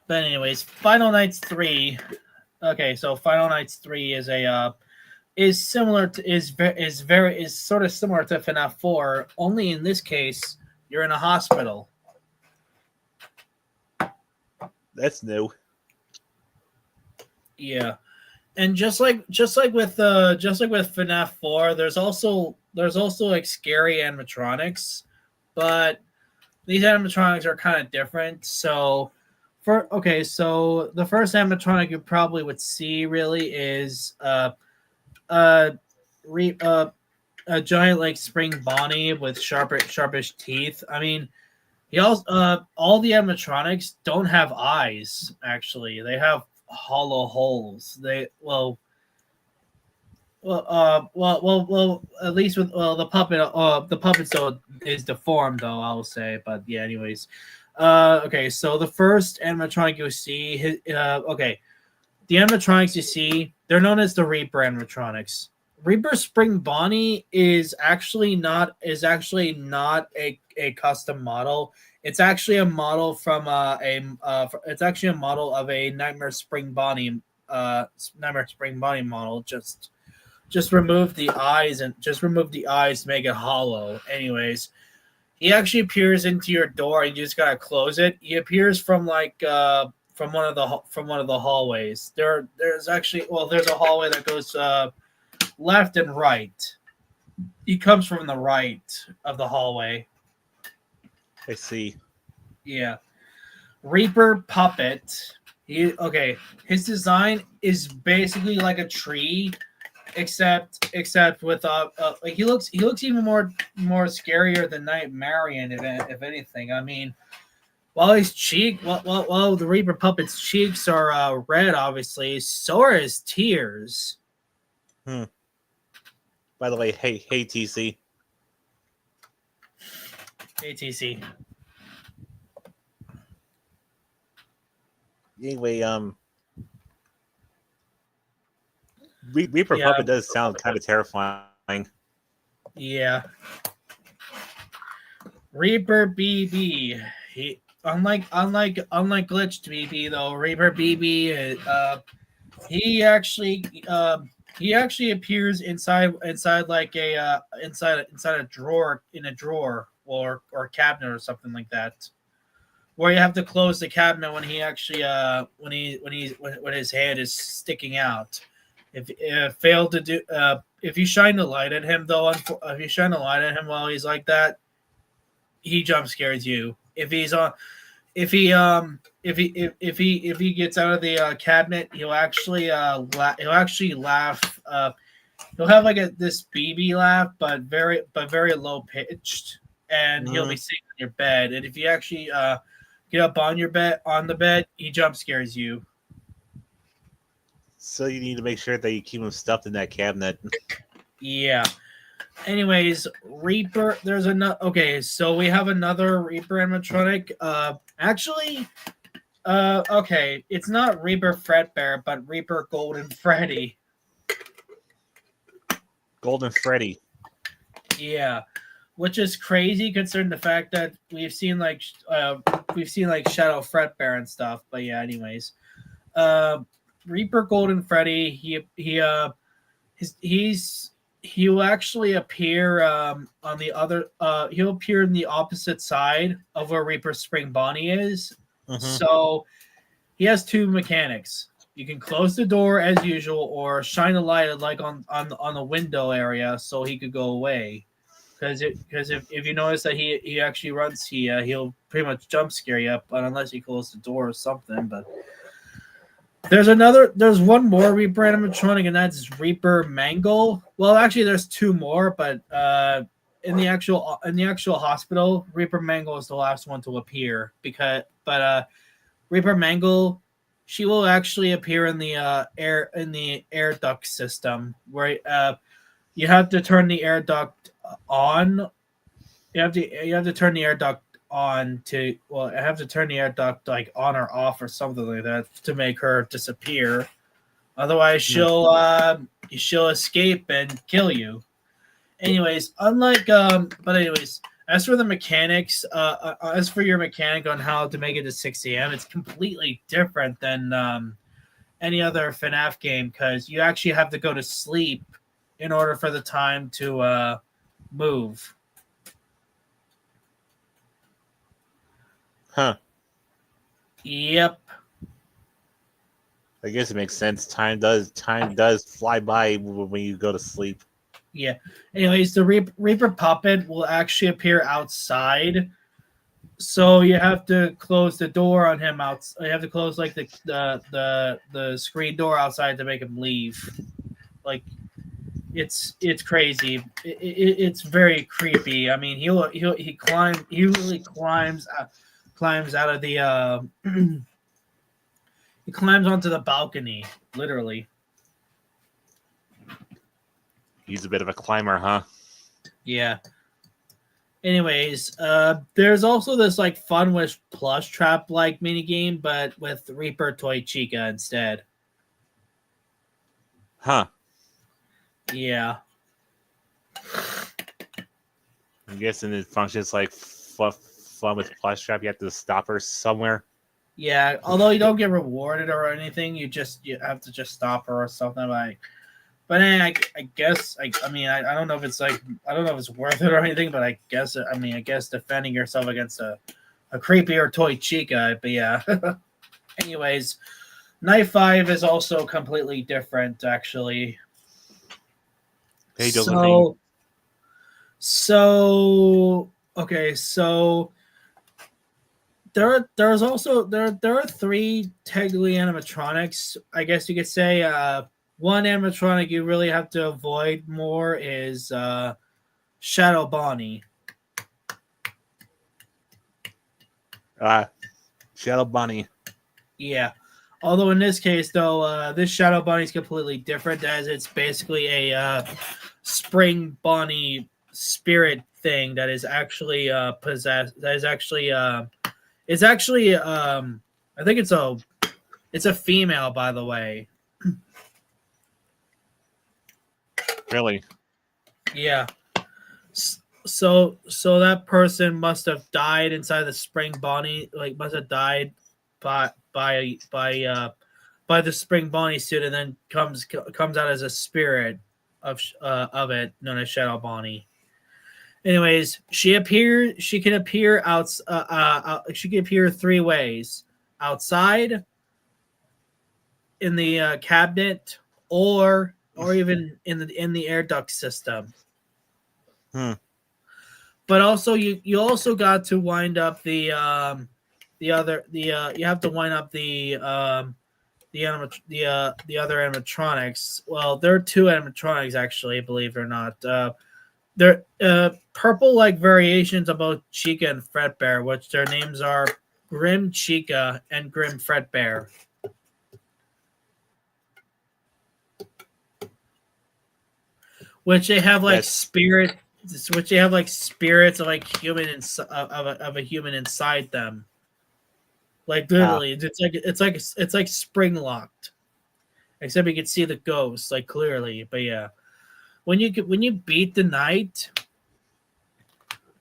[SPEAKER 3] But anyways, Final Nights 3. Okay, so Final Nights 3 is a is similar to is sort of similar to FNAF 4, only in this case you're in a hospital.
[SPEAKER 1] That's new.
[SPEAKER 3] Yeah. And just like with FNAF 4, there's also like scary animatronics, but these animatronics are kind of different. So so the first animatronic you probably would see really is uh, re, a giant like spring Bonnie with sharpish teeth. I mean, he also all the animatronics don't have eyes. Actually, they have hollow holes. At least with the puppet still is deformed though. I will say, but yeah. Anyways, okay. So the first animatronic you see, the animatronics you see, they're known as the Reaper animatronics. Reaper Spring Bonnie is actually not a custom model. It's actually a model from it's actually a model of a Nightmare Spring Bonnie model. Just remove the eyes to make it hollow. Anyways, he actually appears into your door and you just gotta close it. He appears from from one of the hallways. There's a hallway that goes left and right. He comes from the right of the hallway.
[SPEAKER 1] I see.
[SPEAKER 3] Yeah. Reaper Puppet. His design is basically like a tree, except with like he looks even more scarier than Nightmarion if anything. I mean, while the Reaper Puppet's cheeks are red, obviously, so are his tears.
[SPEAKER 1] By the way, hey TC.
[SPEAKER 3] ATC.
[SPEAKER 1] Anyway, Reaper Puppet does sound kind of terrifying.
[SPEAKER 3] Yeah. Reaper BB. Unlike glitched BB though, Reaper BB he actually appears inside like a inside a drawer or cabinet or something like that, where you have to close the cabinet when he actually when his hand is sticking out. If you shine a light at him though, if you shine a light at him while he's like that, he jump scares you. If he gets out of the cabinet, he'll actually laugh. He'll have like this BB laugh, but very low pitched, and he'll be sitting on your bed. And if you actually get up on the bed, he jump scares you.
[SPEAKER 1] So you need to make sure that you keep him stuffed in that cabinet.
[SPEAKER 3] Yeah. Anyways, Reaper. There's another. Okay, so we have another Reaper animatronic. Okay, it's not Reaper Fredbear, but Reaper Golden Freddy.
[SPEAKER 1] Golden Freddy.
[SPEAKER 3] Yeah, which is crazy considering the fact that we've seen like Shadow Fredbear and stuff. But yeah, anyways, Reaper Golden Freddy. He'll actually appear on the other. He'll appear in the opposite side of where Reaper Spring Bonnie is. So he has two mechanics. You can close the door as usual, or shine a light like on the window area so he could go away. Because if you notice that he actually runs, he'll pretty much jump scare you, but unless you close the door or something. But there's one more Reaper animatronic, and that's Reaper Mangle. Well, actually, there's two more, but in the actual hospital, Reaper Mangle is the last one to appear. Reaper Mangle, she will actually appear in the air duct system, where you have to turn the air duct on. You have to turn the air duct on I have to turn the air duct like on or off or something like that to make her disappear. Otherwise, she'll escape and kill you. Anyways, as for the mechanics, as for your mechanic on how to make it to 6 a.m., it's completely different than any other FNAF game because you actually have to go to sleep in order for the time to move.
[SPEAKER 1] Huh.
[SPEAKER 3] Yep.
[SPEAKER 1] I guess it makes sense. Time does fly by when you go to sleep.
[SPEAKER 3] Yeah. Anyways, the Reaper puppet will actually appear outside. So you have to close the door on him out. You have to close like the screen door outside to make him leave. Like it's crazy. It's very creepy. I mean, he really climbs out of the he climbs onto the balcony, literally.
[SPEAKER 1] He's a bit of a climber, huh?
[SPEAKER 3] Yeah. Anyways, there's also this like Fun Wish Plush Trap like mini game, but with Reaper Toy Chica instead.
[SPEAKER 1] Huh.
[SPEAKER 3] Yeah.
[SPEAKER 1] I'm guessing it functions like fun with plush trap. You have to stop her somewhere.
[SPEAKER 3] Yeah, although you don't get rewarded or anything, you have to just stop her or something like. But I guess I don't know if it's like I don't know if it's worth it or anything, but I guess defending yourself against a creepier toy chica, but yeah. Anyways, Night 5 is also completely different actually.
[SPEAKER 1] Hey,
[SPEAKER 3] Okay, so there are three technically animatronics. I guess you could say one animatronic you really have to avoid more is Shadow Bonnie.
[SPEAKER 1] Shadow Bunny.
[SPEAKER 3] Yeah. Although in this case, though, this Shadow Bunny is completely different, as it's basically a Spring Bonnie spirit thing that is actually possessed. That is actually it's actually I think it's a female, by the way.
[SPEAKER 1] Really?
[SPEAKER 3] Yeah. So that person must have died inside the Spring Bonnie, like must have died by the Spring Bonnie suit, and then comes out as a spirit of it, known as Shadow Bonnie. Anyways, she can appear she can appear three ways: outside, in the cabinet, or even in the air duct system. But also you also got to wind up you have to wind up the other animatronics. Well, there are two animatronics actually, believe it or not. They're purple like variations of both Chica and Fredbear, which their names are Grim Chica and Grim Fredbear. Which they have like spirits of like human of a human inside them. Like literally, it's like spring locked, except you can see the ghosts like clearly. But yeah, when you beat the night,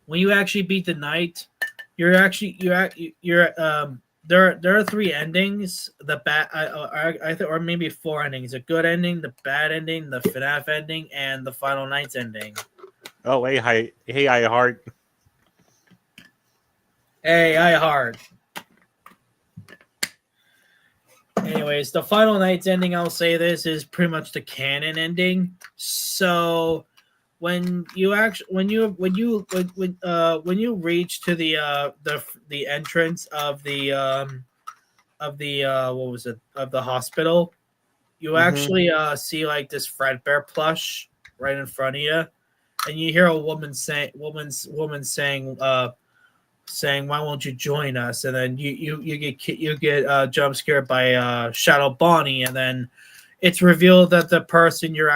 [SPEAKER 3] you're there are three endings. The I think, or maybe four endings: a good ending, the bad ending, the FNAF ending, and the Final Nights ending.
[SPEAKER 1] Oh, hey, I Heart.
[SPEAKER 3] Hey, I Heart. Anyways, the Final Nights ending, I'll say this, is pretty much the canon ending. So when you reach to the entrance of the of the hospital, you actually see like this Fredbear plush right in front of you, and you hear a woman saying why won't you join us, and then you get jump scared by Shadow Bonnie, and then it's revealed that the person you're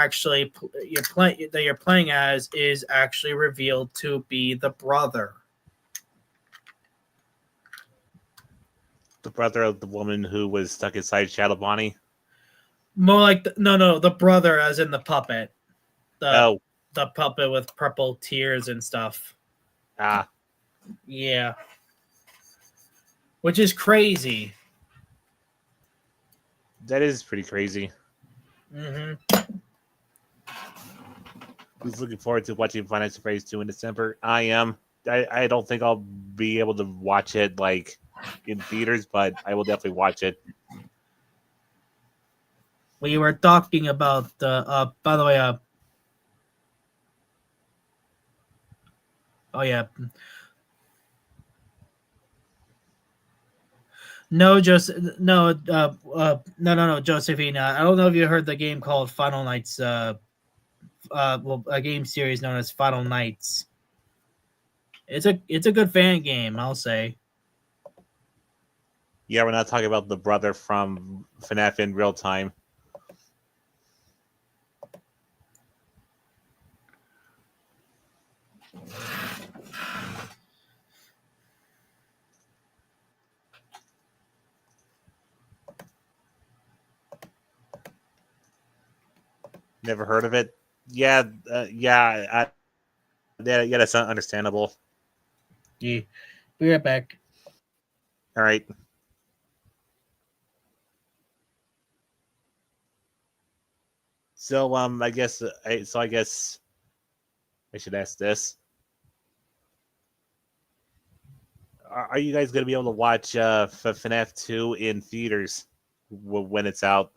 [SPEAKER 3] playing as is actually revealed to be the brother.
[SPEAKER 1] The brother of the woman who was stuck inside Shadow Bonnie?
[SPEAKER 3] More like the brother as in the puppet. The puppet with purple tears and stuff. Yeah. Which is crazy.
[SPEAKER 1] That is pretty crazy.
[SPEAKER 3] Mm-hmm.
[SPEAKER 1] Who's looking forward to watching Final Fantasy Phase 2 in December? I am. I don't think I'll be able to watch it like in theaters, but I will definitely watch it.
[SPEAKER 3] We were talking about by the way, oh yeah. No, just no, Josephine. I don't know if you heard the game called Final Nights. Well, a game series known as Final Nights. It's a good fan game, I'll say.
[SPEAKER 1] Yeah, we're not talking about the brother from FNAF in real time. Never heard of it? Yeah, yeah, yeah. That's understandable.
[SPEAKER 3] Yeah, be right back.
[SPEAKER 1] All right. So I guess I should ask this: Are you guys going to be able to watch FNAF 2 in theaters when it's out?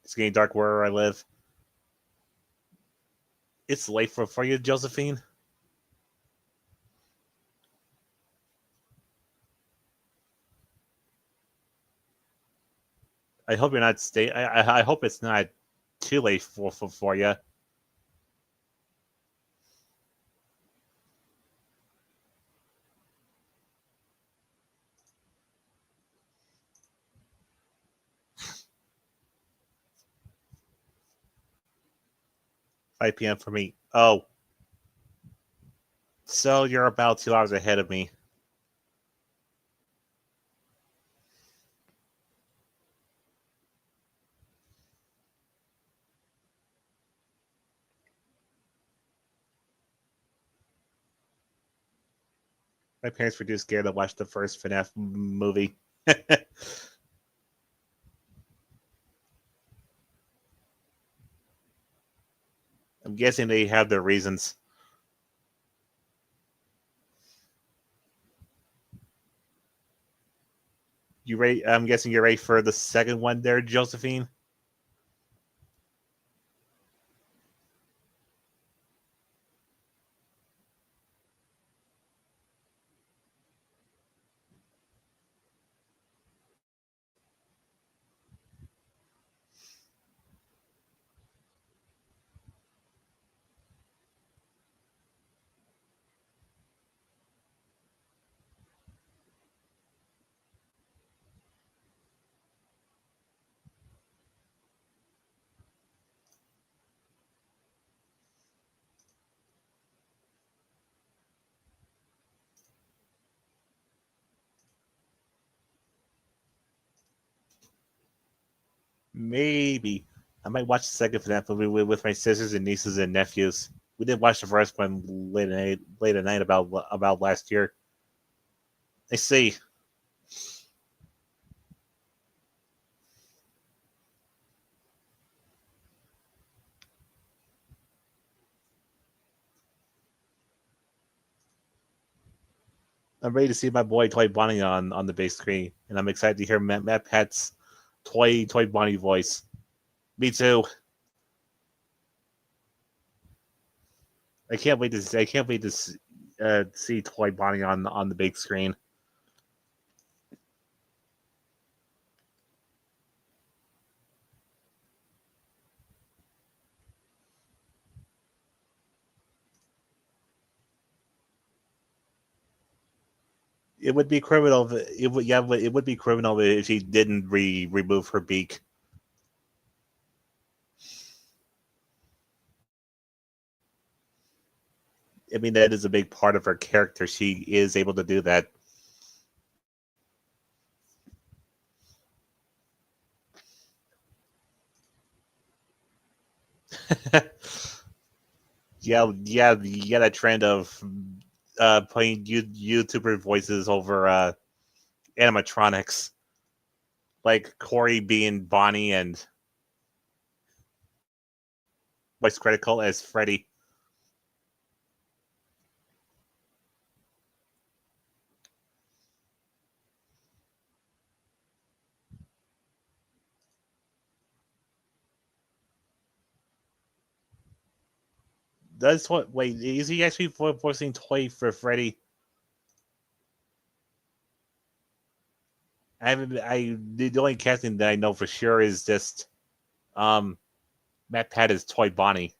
[SPEAKER 1] It's getting dark where I live. It's late for you, Josephine. I hope you're not stay. I hope it's not too late for you. 5 p.m. for me. Oh, so you're about 2 hours ahead of me. My parents were too scared to watch the first FNAF movie. I'm guessing they have their reasons. You ready? I'm guessing you're ready for the second one there, Josephine? Maybe. I might watch the second FNAF movie with my sisters and nieces and nephews. We did watch the first one late at night about last year. I see. I'm ready to see my boy Toy Bonnie on the big screen, and I'm excited to hear Matt Pat's Toy Bonnie voice. Me too. I can't wait to see Toy Bonnie on the big screen. It would be criminal. It would be criminal if she didn't remove her beak. I mean, that is a big part of her character. She is able to do that. That trend of playing YouTuber voices over animatronics, like Corey being Bonnie and Vice Critical as Freddy. That's what. Wait, is he actually voicing Toy for Freddy? I haven't. The only casting that I know for sure is just um Matt Pat as Toy Bonnie.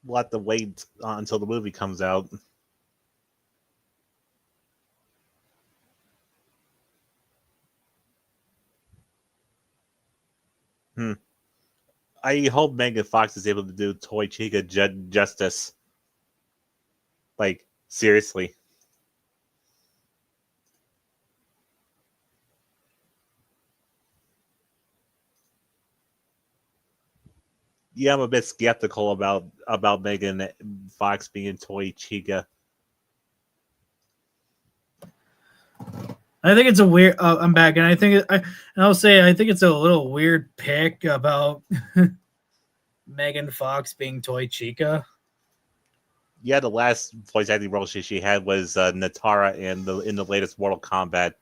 [SPEAKER 1] We'll have to wait until the movie comes out. Hmm. I hope Megan Fox is able to do Toy Chica justice. Like, seriously. Yeah, I'm a bit skeptical about Megan Fox being Toy Chica.
[SPEAKER 3] I think it's a weird. I'm back, and I'll say I think it's a little weird pick about Megan Fox being Toy Chica.
[SPEAKER 1] Yeah, the last voice acting role she had was Natara in the latest Mortal Kombat.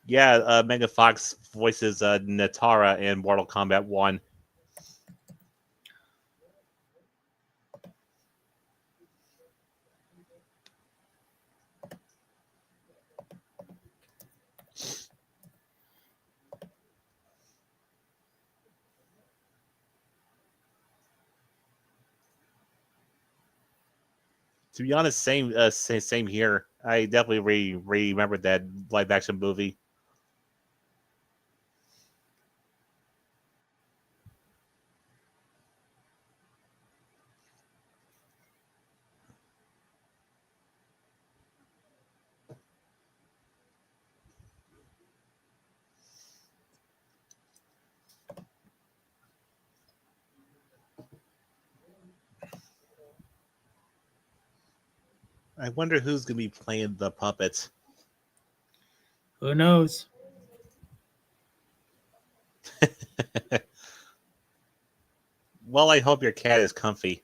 [SPEAKER 1] Yeah, Megan Fox voices Natara in Mortal Kombat 1. To be honest, same here. I definitely remembered that live action movie. I wonder who's gonna be playing the puppet.
[SPEAKER 3] Who knows?
[SPEAKER 1] Well, I hope your cat is comfy.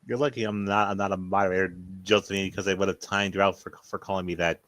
[SPEAKER 1] You're lucky I'm not a moderator, Josephine, because I would have timed you out for calling me that.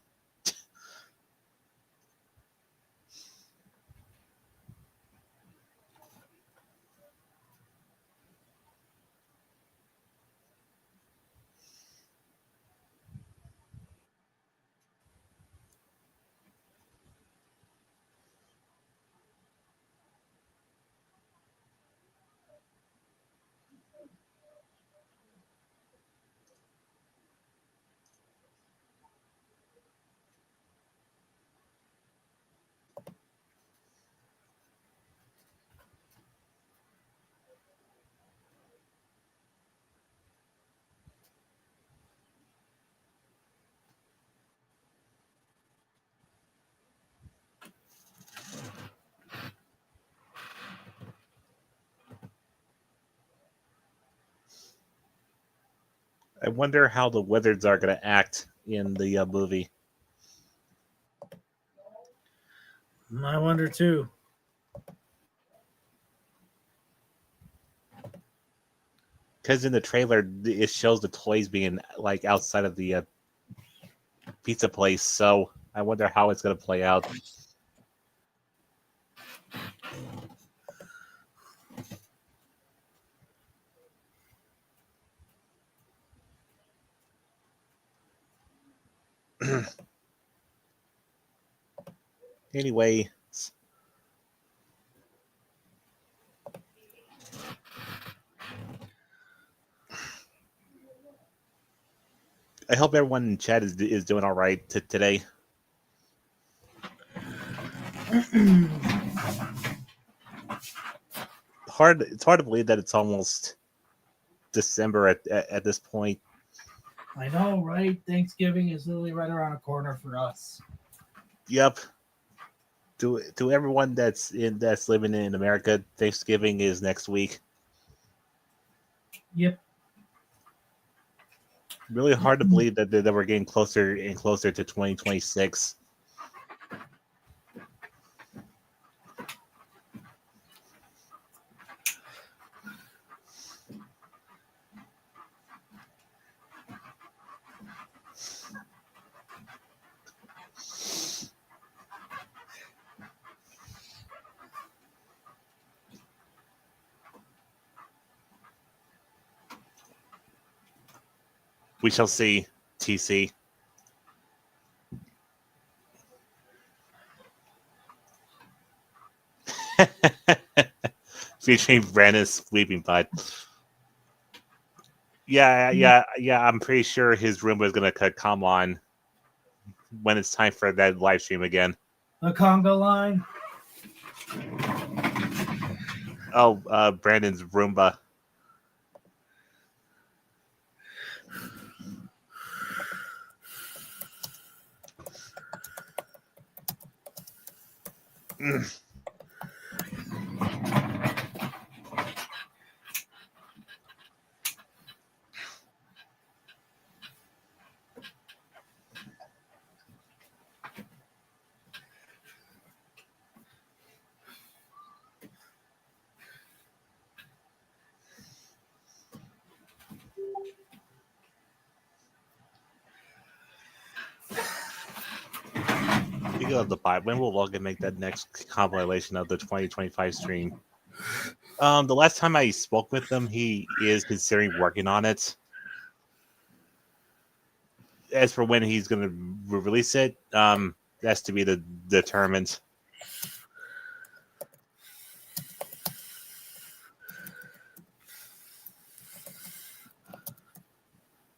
[SPEAKER 1] I wonder how the Wizards are gonna act in the movie.
[SPEAKER 3] I wonder too.
[SPEAKER 1] Because in the trailer, it shows the toys being like outside of the pizza place. So I wonder how it's going to play out. Anyway, I hope everyone in chat is doing all right today. It's hard to believe that it's almost December at this point.
[SPEAKER 3] I know, right? Thanksgiving is literally right around the corner for us.
[SPEAKER 1] Yep. To everyone that's living in America, Thanksgiving is next week.
[SPEAKER 3] Yep.
[SPEAKER 1] Really hard to believe that we're getting closer and closer to 2026. We shall see, TC. Featuring Brandon's sweeping butt. Yeah. I'm pretty sure his room was gonna come on when it's time for that live stream again.
[SPEAKER 3] The Congo line.
[SPEAKER 1] Oh, Brandon's Roomba. Speaking of the bot, when will Logan make that next compilation of the 2025 stream? The last time I spoke with him, he is considering working on it. As for when he's going to release it, that's to be determined.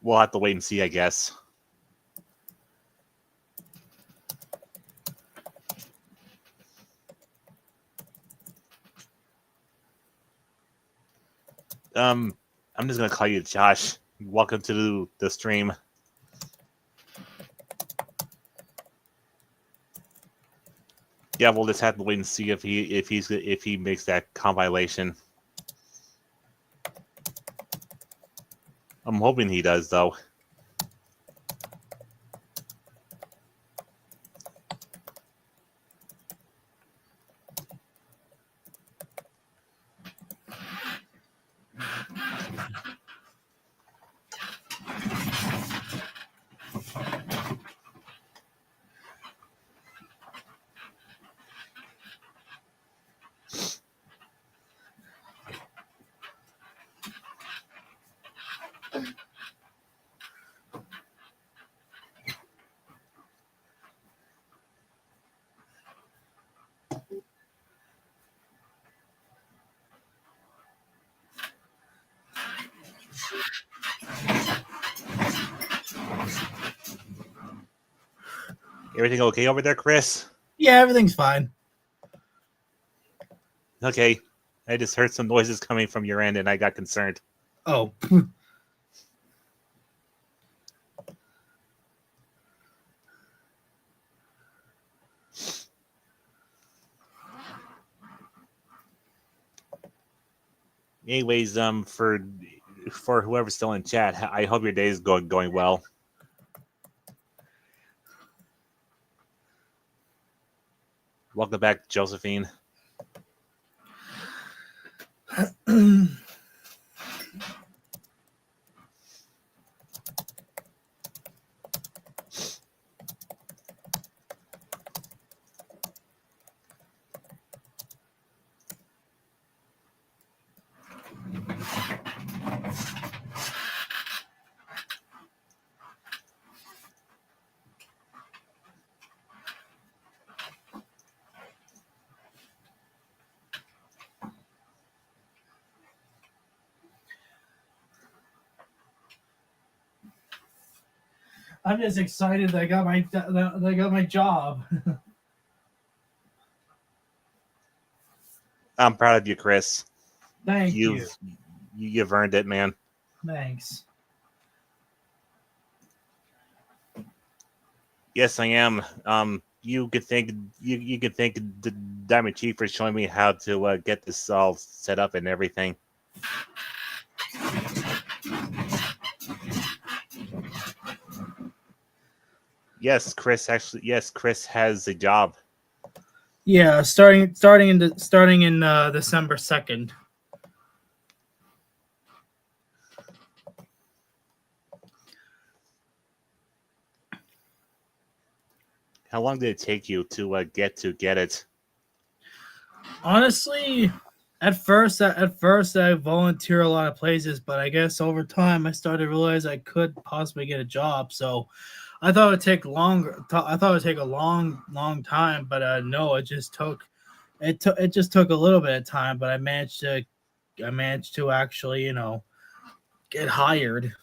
[SPEAKER 1] We'll have to wait and see, I guess. I'm just gonna call you Josh. Welcome to the stream. Yeah, we'll just have to wait and see if he makes that compilation. I'm hoping he does, though. Everything okay over there, Chris?
[SPEAKER 3] Yeah, everything's fine.
[SPEAKER 1] Okay. I just heard some noises coming from your end, and I got concerned.
[SPEAKER 3] Oh.
[SPEAKER 1] Anyways, for whoever's still in chat, I hope your day is going well. Welcome back, Josephine.
[SPEAKER 3] I'm just excited that I got my job.
[SPEAKER 1] I'm proud of you, Chris.
[SPEAKER 3] Thank you.
[SPEAKER 1] You've earned it, man.
[SPEAKER 3] Thanks.
[SPEAKER 1] Yes, I am. You could thank the Diamond Chief for showing me how to get this all set up and everything. Yes, Chris has a job.
[SPEAKER 3] Yeah, starting in December 2nd.
[SPEAKER 1] How long did it take you to get it?
[SPEAKER 3] Honestly, at first I volunteer a lot of places, but I guess over time I started to realize I could possibly get a job. So I thought it would take longer. I thought it would take a long time, but no, it just took a little bit of time. But I managed to actually get hired.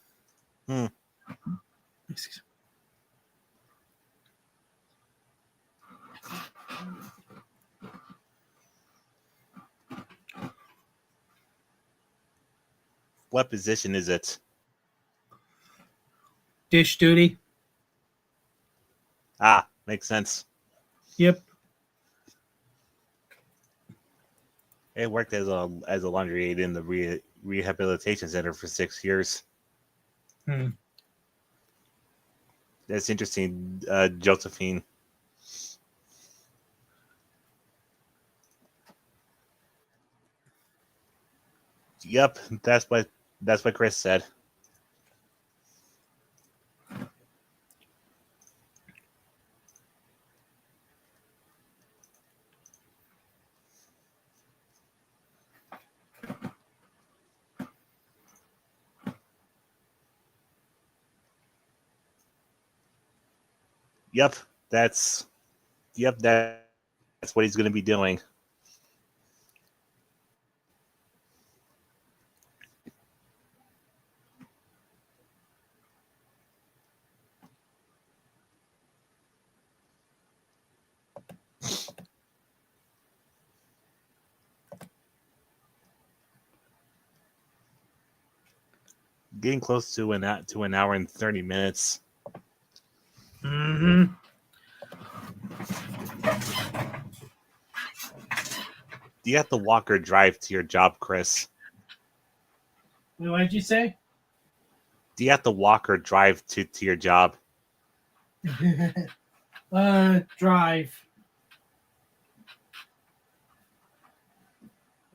[SPEAKER 1] What position is it?
[SPEAKER 3] Dish duty.
[SPEAKER 1] Ah, makes sense.
[SPEAKER 3] Yep.
[SPEAKER 1] I worked as a laundry aide in the rehabilitation center for 6 years. That's interesting, Josephine. Yep, that's what Chris said. Yep, that's what he's going to be doing. Getting close to an hour and 30 minutes.
[SPEAKER 3] Mm-hmm.
[SPEAKER 1] Do you have to walk or drive to your job, Chris?
[SPEAKER 3] Wait, what did you say?
[SPEAKER 1] Do you have to walk or drive to your job?
[SPEAKER 3] Drive.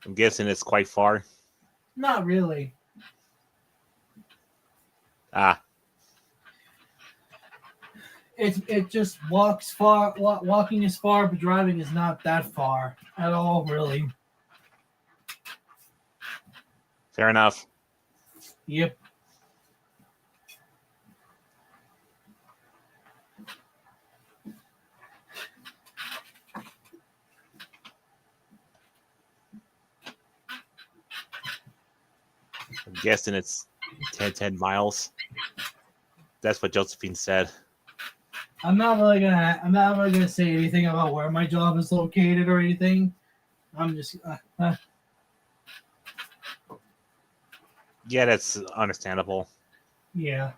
[SPEAKER 1] I'm guessing it's quite far.
[SPEAKER 3] Not really.
[SPEAKER 1] Ah.
[SPEAKER 3] It just walks far. Walking is far, but driving is not that far at all, really.
[SPEAKER 1] Fair enough.
[SPEAKER 3] Yep.
[SPEAKER 1] I'm guessing it's 10 miles. That's what Josephine said.
[SPEAKER 3] I'm not really gonna say anything about where my job is located or anything. I'm just.
[SPEAKER 1] Yeah, that's understandable.
[SPEAKER 3] Yeah.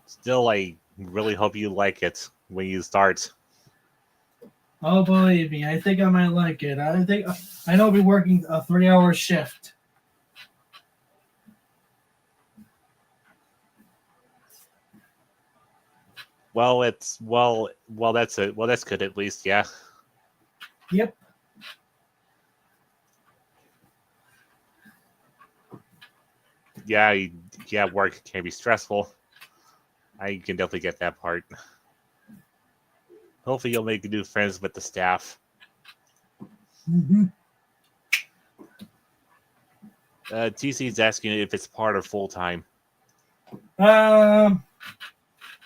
[SPEAKER 1] Still, I really hope you like it when you start.
[SPEAKER 3] Oh, believe me, I think I might like it. I know I'll be working a 3-hour shift.
[SPEAKER 1] Well, that's it. Well, that's good at least. Yeah.
[SPEAKER 3] Yep.
[SPEAKER 1] Yeah. Work can be stressful. I can definitely get that part. Hopefully, you'll make new friends with the staff.
[SPEAKER 3] Mm-hmm.
[SPEAKER 1] TC's asking if it's part or full time.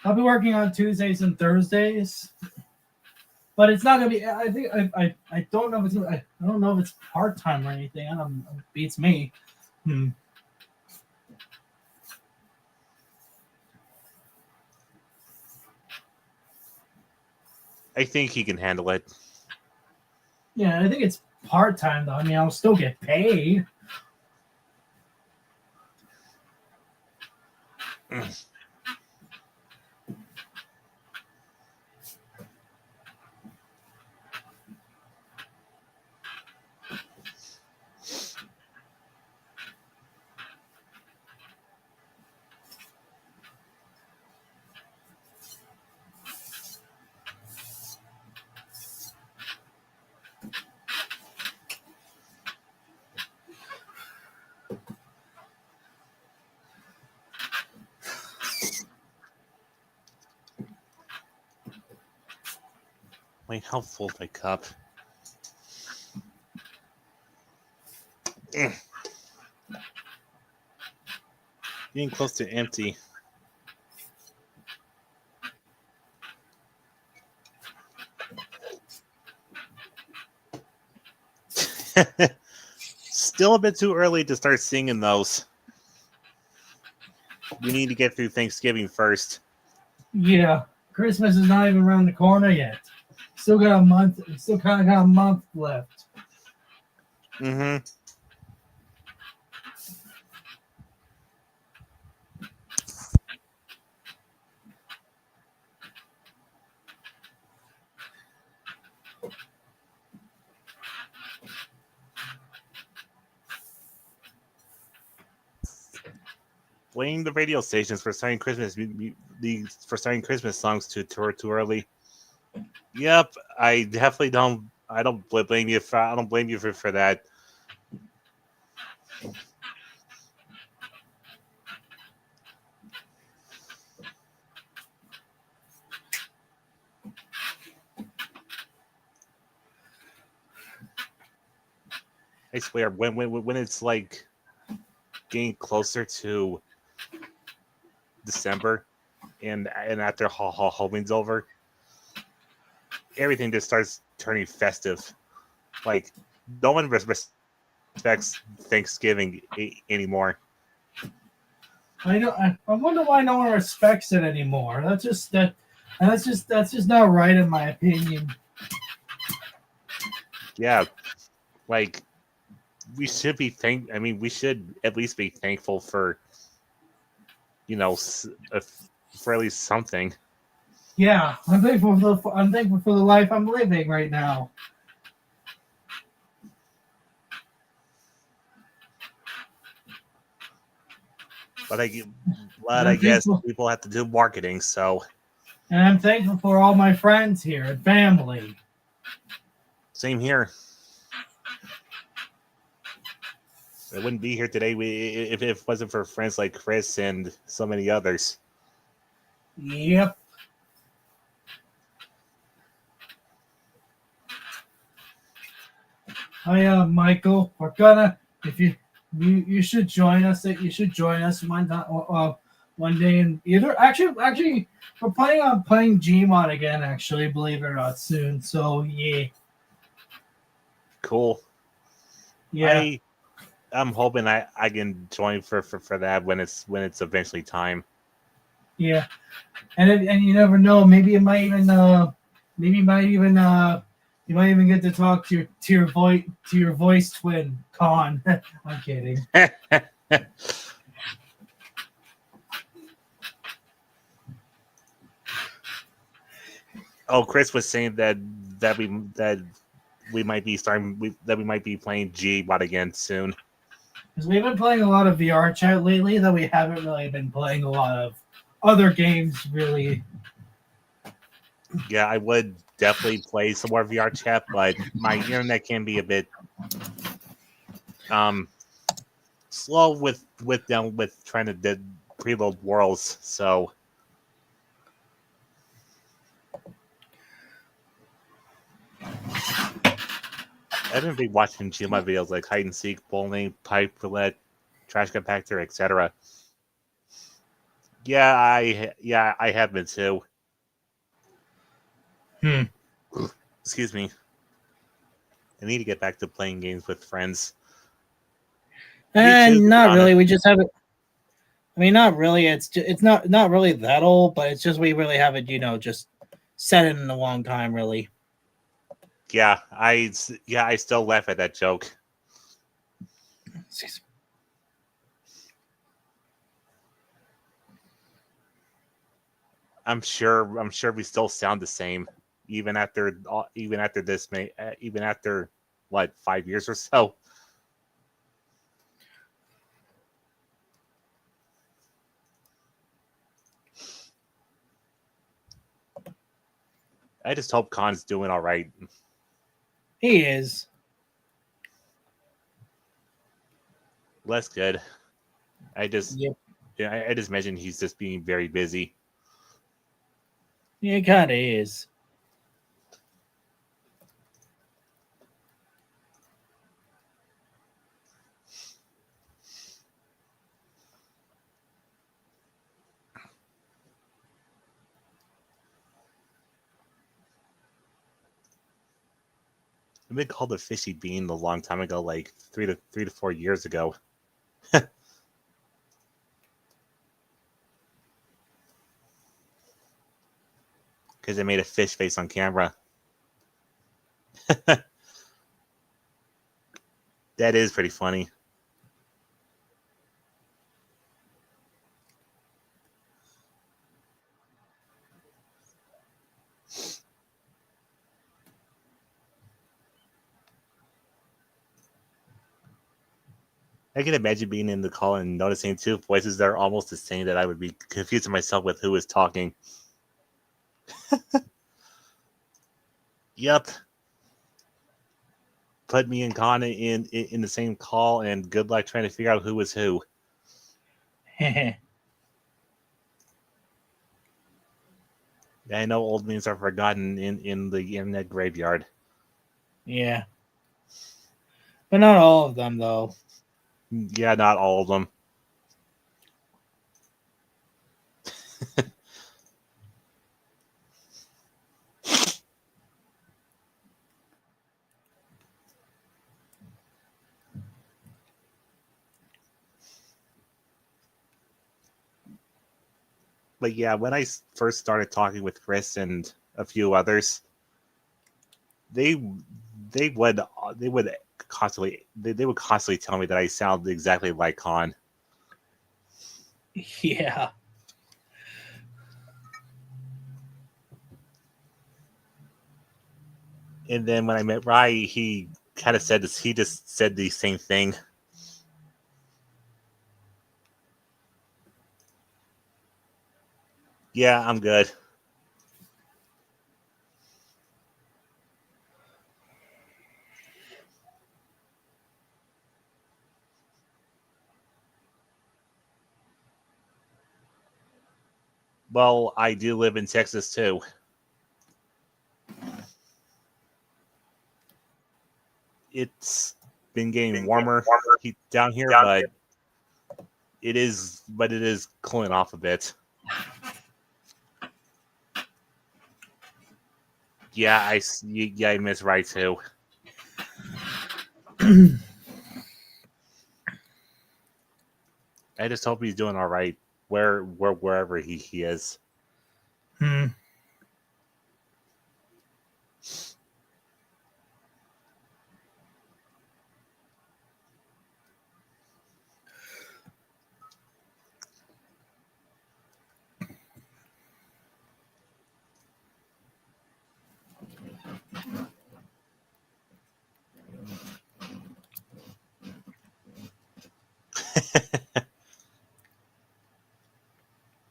[SPEAKER 3] I'll be working on Tuesdays and Thursdays, but it's not gonna be. I think I don't know if it's I don't know if it's part time or anything. I don't. It beats me.
[SPEAKER 1] I think he can handle it.
[SPEAKER 3] Yeah, I think it's part time though. I mean, I'll still get paid.
[SPEAKER 1] Wait, how full's my cup? Getting close to empty. Still a bit too early to start singing those. We need to get through Thanksgiving first.
[SPEAKER 3] Yeah, Christmas is not even around the corner yet. Still got a month. Still kind of got a month left.
[SPEAKER 1] Mm-hmm. Blaming the radio stations for starting Christmas songs too early. Yep, I definitely don't. I don't blame you for that. I swear, when it's like getting closer to December, and after Halloween's over, everything just starts turning festive. Like no one respects Thanksgiving anymore.
[SPEAKER 3] I know. I wonder why no one respects it anymore. That's just not right in my opinion.
[SPEAKER 1] Yeah, like we should be we should at least be thankful for, for at least something.
[SPEAKER 3] Yeah, I'm thankful for the life I'm living right now.
[SPEAKER 1] But I guess people have to do marketing, so.
[SPEAKER 3] And I'm thankful for all my friends here and family.
[SPEAKER 1] Same here. I wouldn't be here today if it wasn't for friends like Chris and so many others.
[SPEAKER 3] Yep. Hi, Michael. We're gonna you should join us. You should join us one day. And actually, we're planning on playing Gmod again. Actually, believe it or not, soon. So yeah.
[SPEAKER 1] Cool.
[SPEAKER 3] Yeah.
[SPEAKER 1] I'm hoping I can join for that when it's eventually time.
[SPEAKER 3] Yeah, and you never know. Maybe it might even you might even get to talk to your voice twin, Con. I'm kidding.
[SPEAKER 1] Oh, Chris was saying that we might be playing G-Bot again soon.
[SPEAKER 3] Because we've been playing a lot of VR chat lately, that we haven't really been playing a lot of other games, really.
[SPEAKER 1] Yeah, I would definitely play some more VR chat, but my internet can be a bit um slow with trying to preload worlds. So I've been watching GMI videos like hide and seek, bowling, pipe roulette, trash compactor, etc. Yeah, I have been too.
[SPEAKER 3] Hmm.
[SPEAKER 1] Excuse me. I need to get back to playing games with friends. Me too,
[SPEAKER 3] And
[SPEAKER 1] to be
[SPEAKER 3] not really.
[SPEAKER 1] honest.
[SPEAKER 3] We just have it. I mean, not really. It's not really that old, but it's just we really haven't, just set it in a long time, really.
[SPEAKER 1] I still laugh at that joke. I'm sure we still sound the same, even after even after what 5 years or so. I just hope Khan's doing all right.
[SPEAKER 3] He is.
[SPEAKER 1] Less good. I just
[SPEAKER 3] Yep.
[SPEAKER 1] I just imagine he's just being very busy.
[SPEAKER 3] Yeah, it kind of is.
[SPEAKER 1] I've been called a fishy bean a long time ago, like 3 to 4 years ago. Because I made a fish face on camera. That is pretty funny. I can imagine being in the call and noticing two voices that are almost the same that I would be confusing myself with who is talking. Yep. Put me and Connor in the same call, and good luck trying to figure out who was who. I know old names are forgotten in the internet graveyard.
[SPEAKER 3] Yeah. But not all of them, though.
[SPEAKER 1] Yeah, not all of them. But yeah, when I first started talking with Chris and a few others, they they would they would constantly tell me that I sound exactly like Khan.
[SPEAKER 3] Yeah.
[SPEAKER 1] And then when I met Rai, he kind of said this. He just said the same thing. Yeah, I'm good. Well, I do live in Texas too. It's been getting warmer down here, but it is cooling off a bit. Yeah, I miss Rai too. I just hope he's doing all right wherever he is.
[SPEAKER 3] Hmm.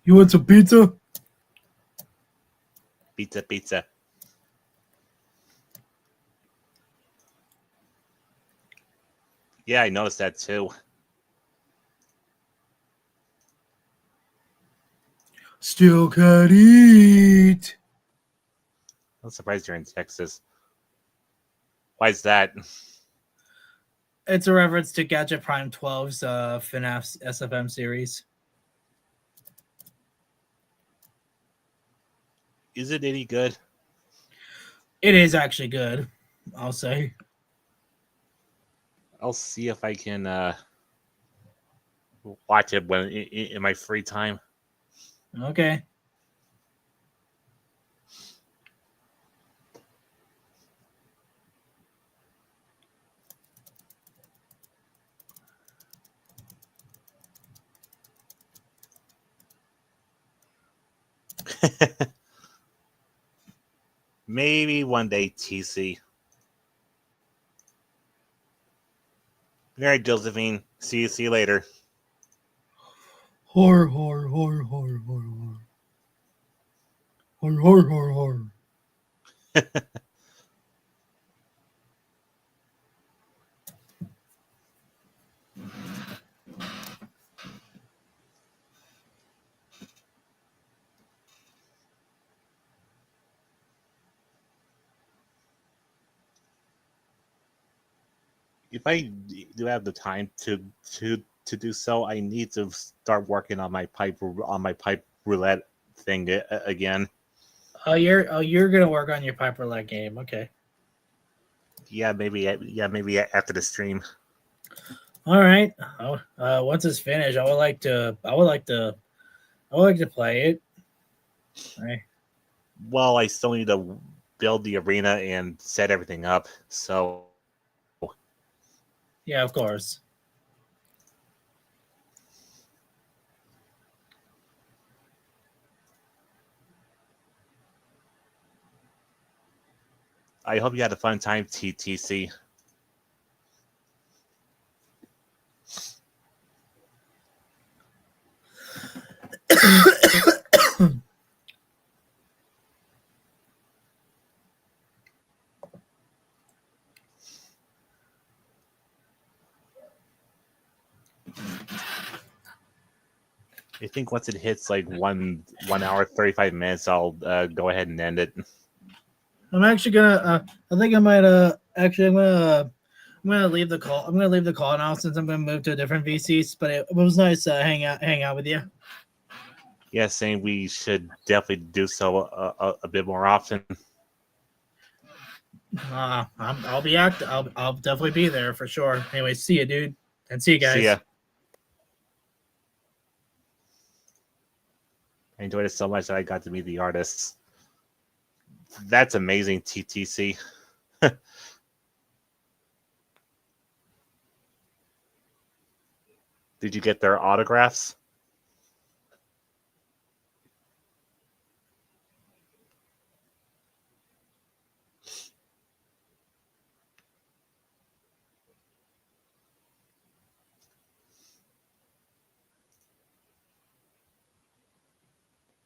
[SPEAKER 3] You want some pizza?
[SPEAKER 1] Pizza, pizza. Yeah, I noticed that too.
[SPEAKER 3] Still can't eat.
[SPEAKER 1] I'm surprised you're in Texas. Why is that?
[SPEAKER 3] It's a reference to Gadget Prime 12's FNAF SFM series.
[SPEAKER 1] Is it any good?
[SPEAKER 3] It is actually good, I'll say.
[SPEAKER 1] I'll see if I can watch it when in my free time.
[SPEAKER 3] Okay.
[SPEAKER 1] Maybe one day, TC. All right, Josephine. See you later.
[SPEAKER 3] Hor, hor, hor, hor, hor, hor. Hor, hor, hor, hor.
[SPEAKER 1] If I do have the time to do so, I need to start working on my pipe roulette thing again.
[SPEAKER 3] You're gonna work on your Piper Leg game, okay?
[SPEAKER 1] Maybe after the stream.
[SPEAKER 3] All right. Once it's finished, I would like to play it. All right.
[SPEAKER 1] Well, I still need to build the arena and set everything up. So
[SPEAKER 3] Yeah, of course.
[SPEAKER 1] I hope you had a fun time, TTC. I think once it hits like 1 hour 35 minutes, I'll go ahead and end it.
[SPEAKER 3] I'm actually gonna. I think I might. Actually, I'm gonna leave the call. I'm gonna leave the call now since I'm gonna move to a different VCs. But it was nice hang out with you.
[SPEAKER 1] Yeah, saying we should definitely do so a bit more often.
[SPEAKER 3] I'll be active. I'll definitely be there for sure. Anyway, see you, dude, and see you guys.
[SPEAKER 1] See ya. I enjoyed it so much that I got to meet the artists. That's amazing, TTC. Did you get their autographs?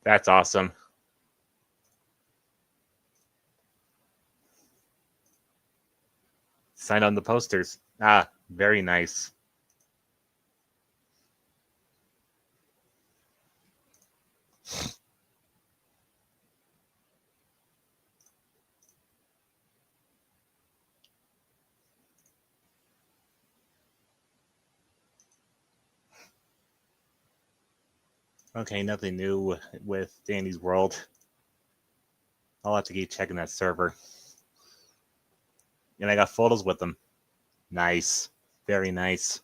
[SPEAKER 1] That's awesome. Sign on the posters. Ah, very nice. Okay, nothing new with Danny's World. I'll have to keep checking that server. And I got photos with them. Nice. Very nice.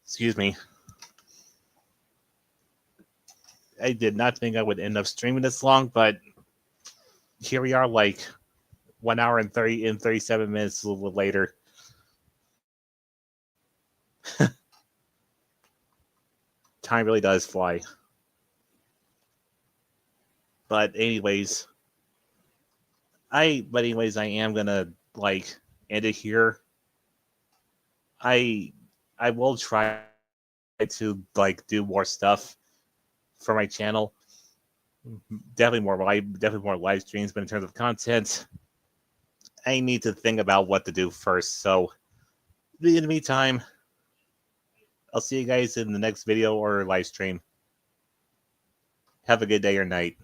[SPEAKER 1] Excuse me. I did not think I would end up streaming this long, but here we are, like 1 hour and 37 minutes a little later. Time really does fly. But anyways, I am gonna like end it here. I will try to like do more stuff for my channel. Definitely more live streams, but in terms of content, I need to think about what to do first. So in the meantime, I'll see you guys in the next video or live stream. Have a good day or night.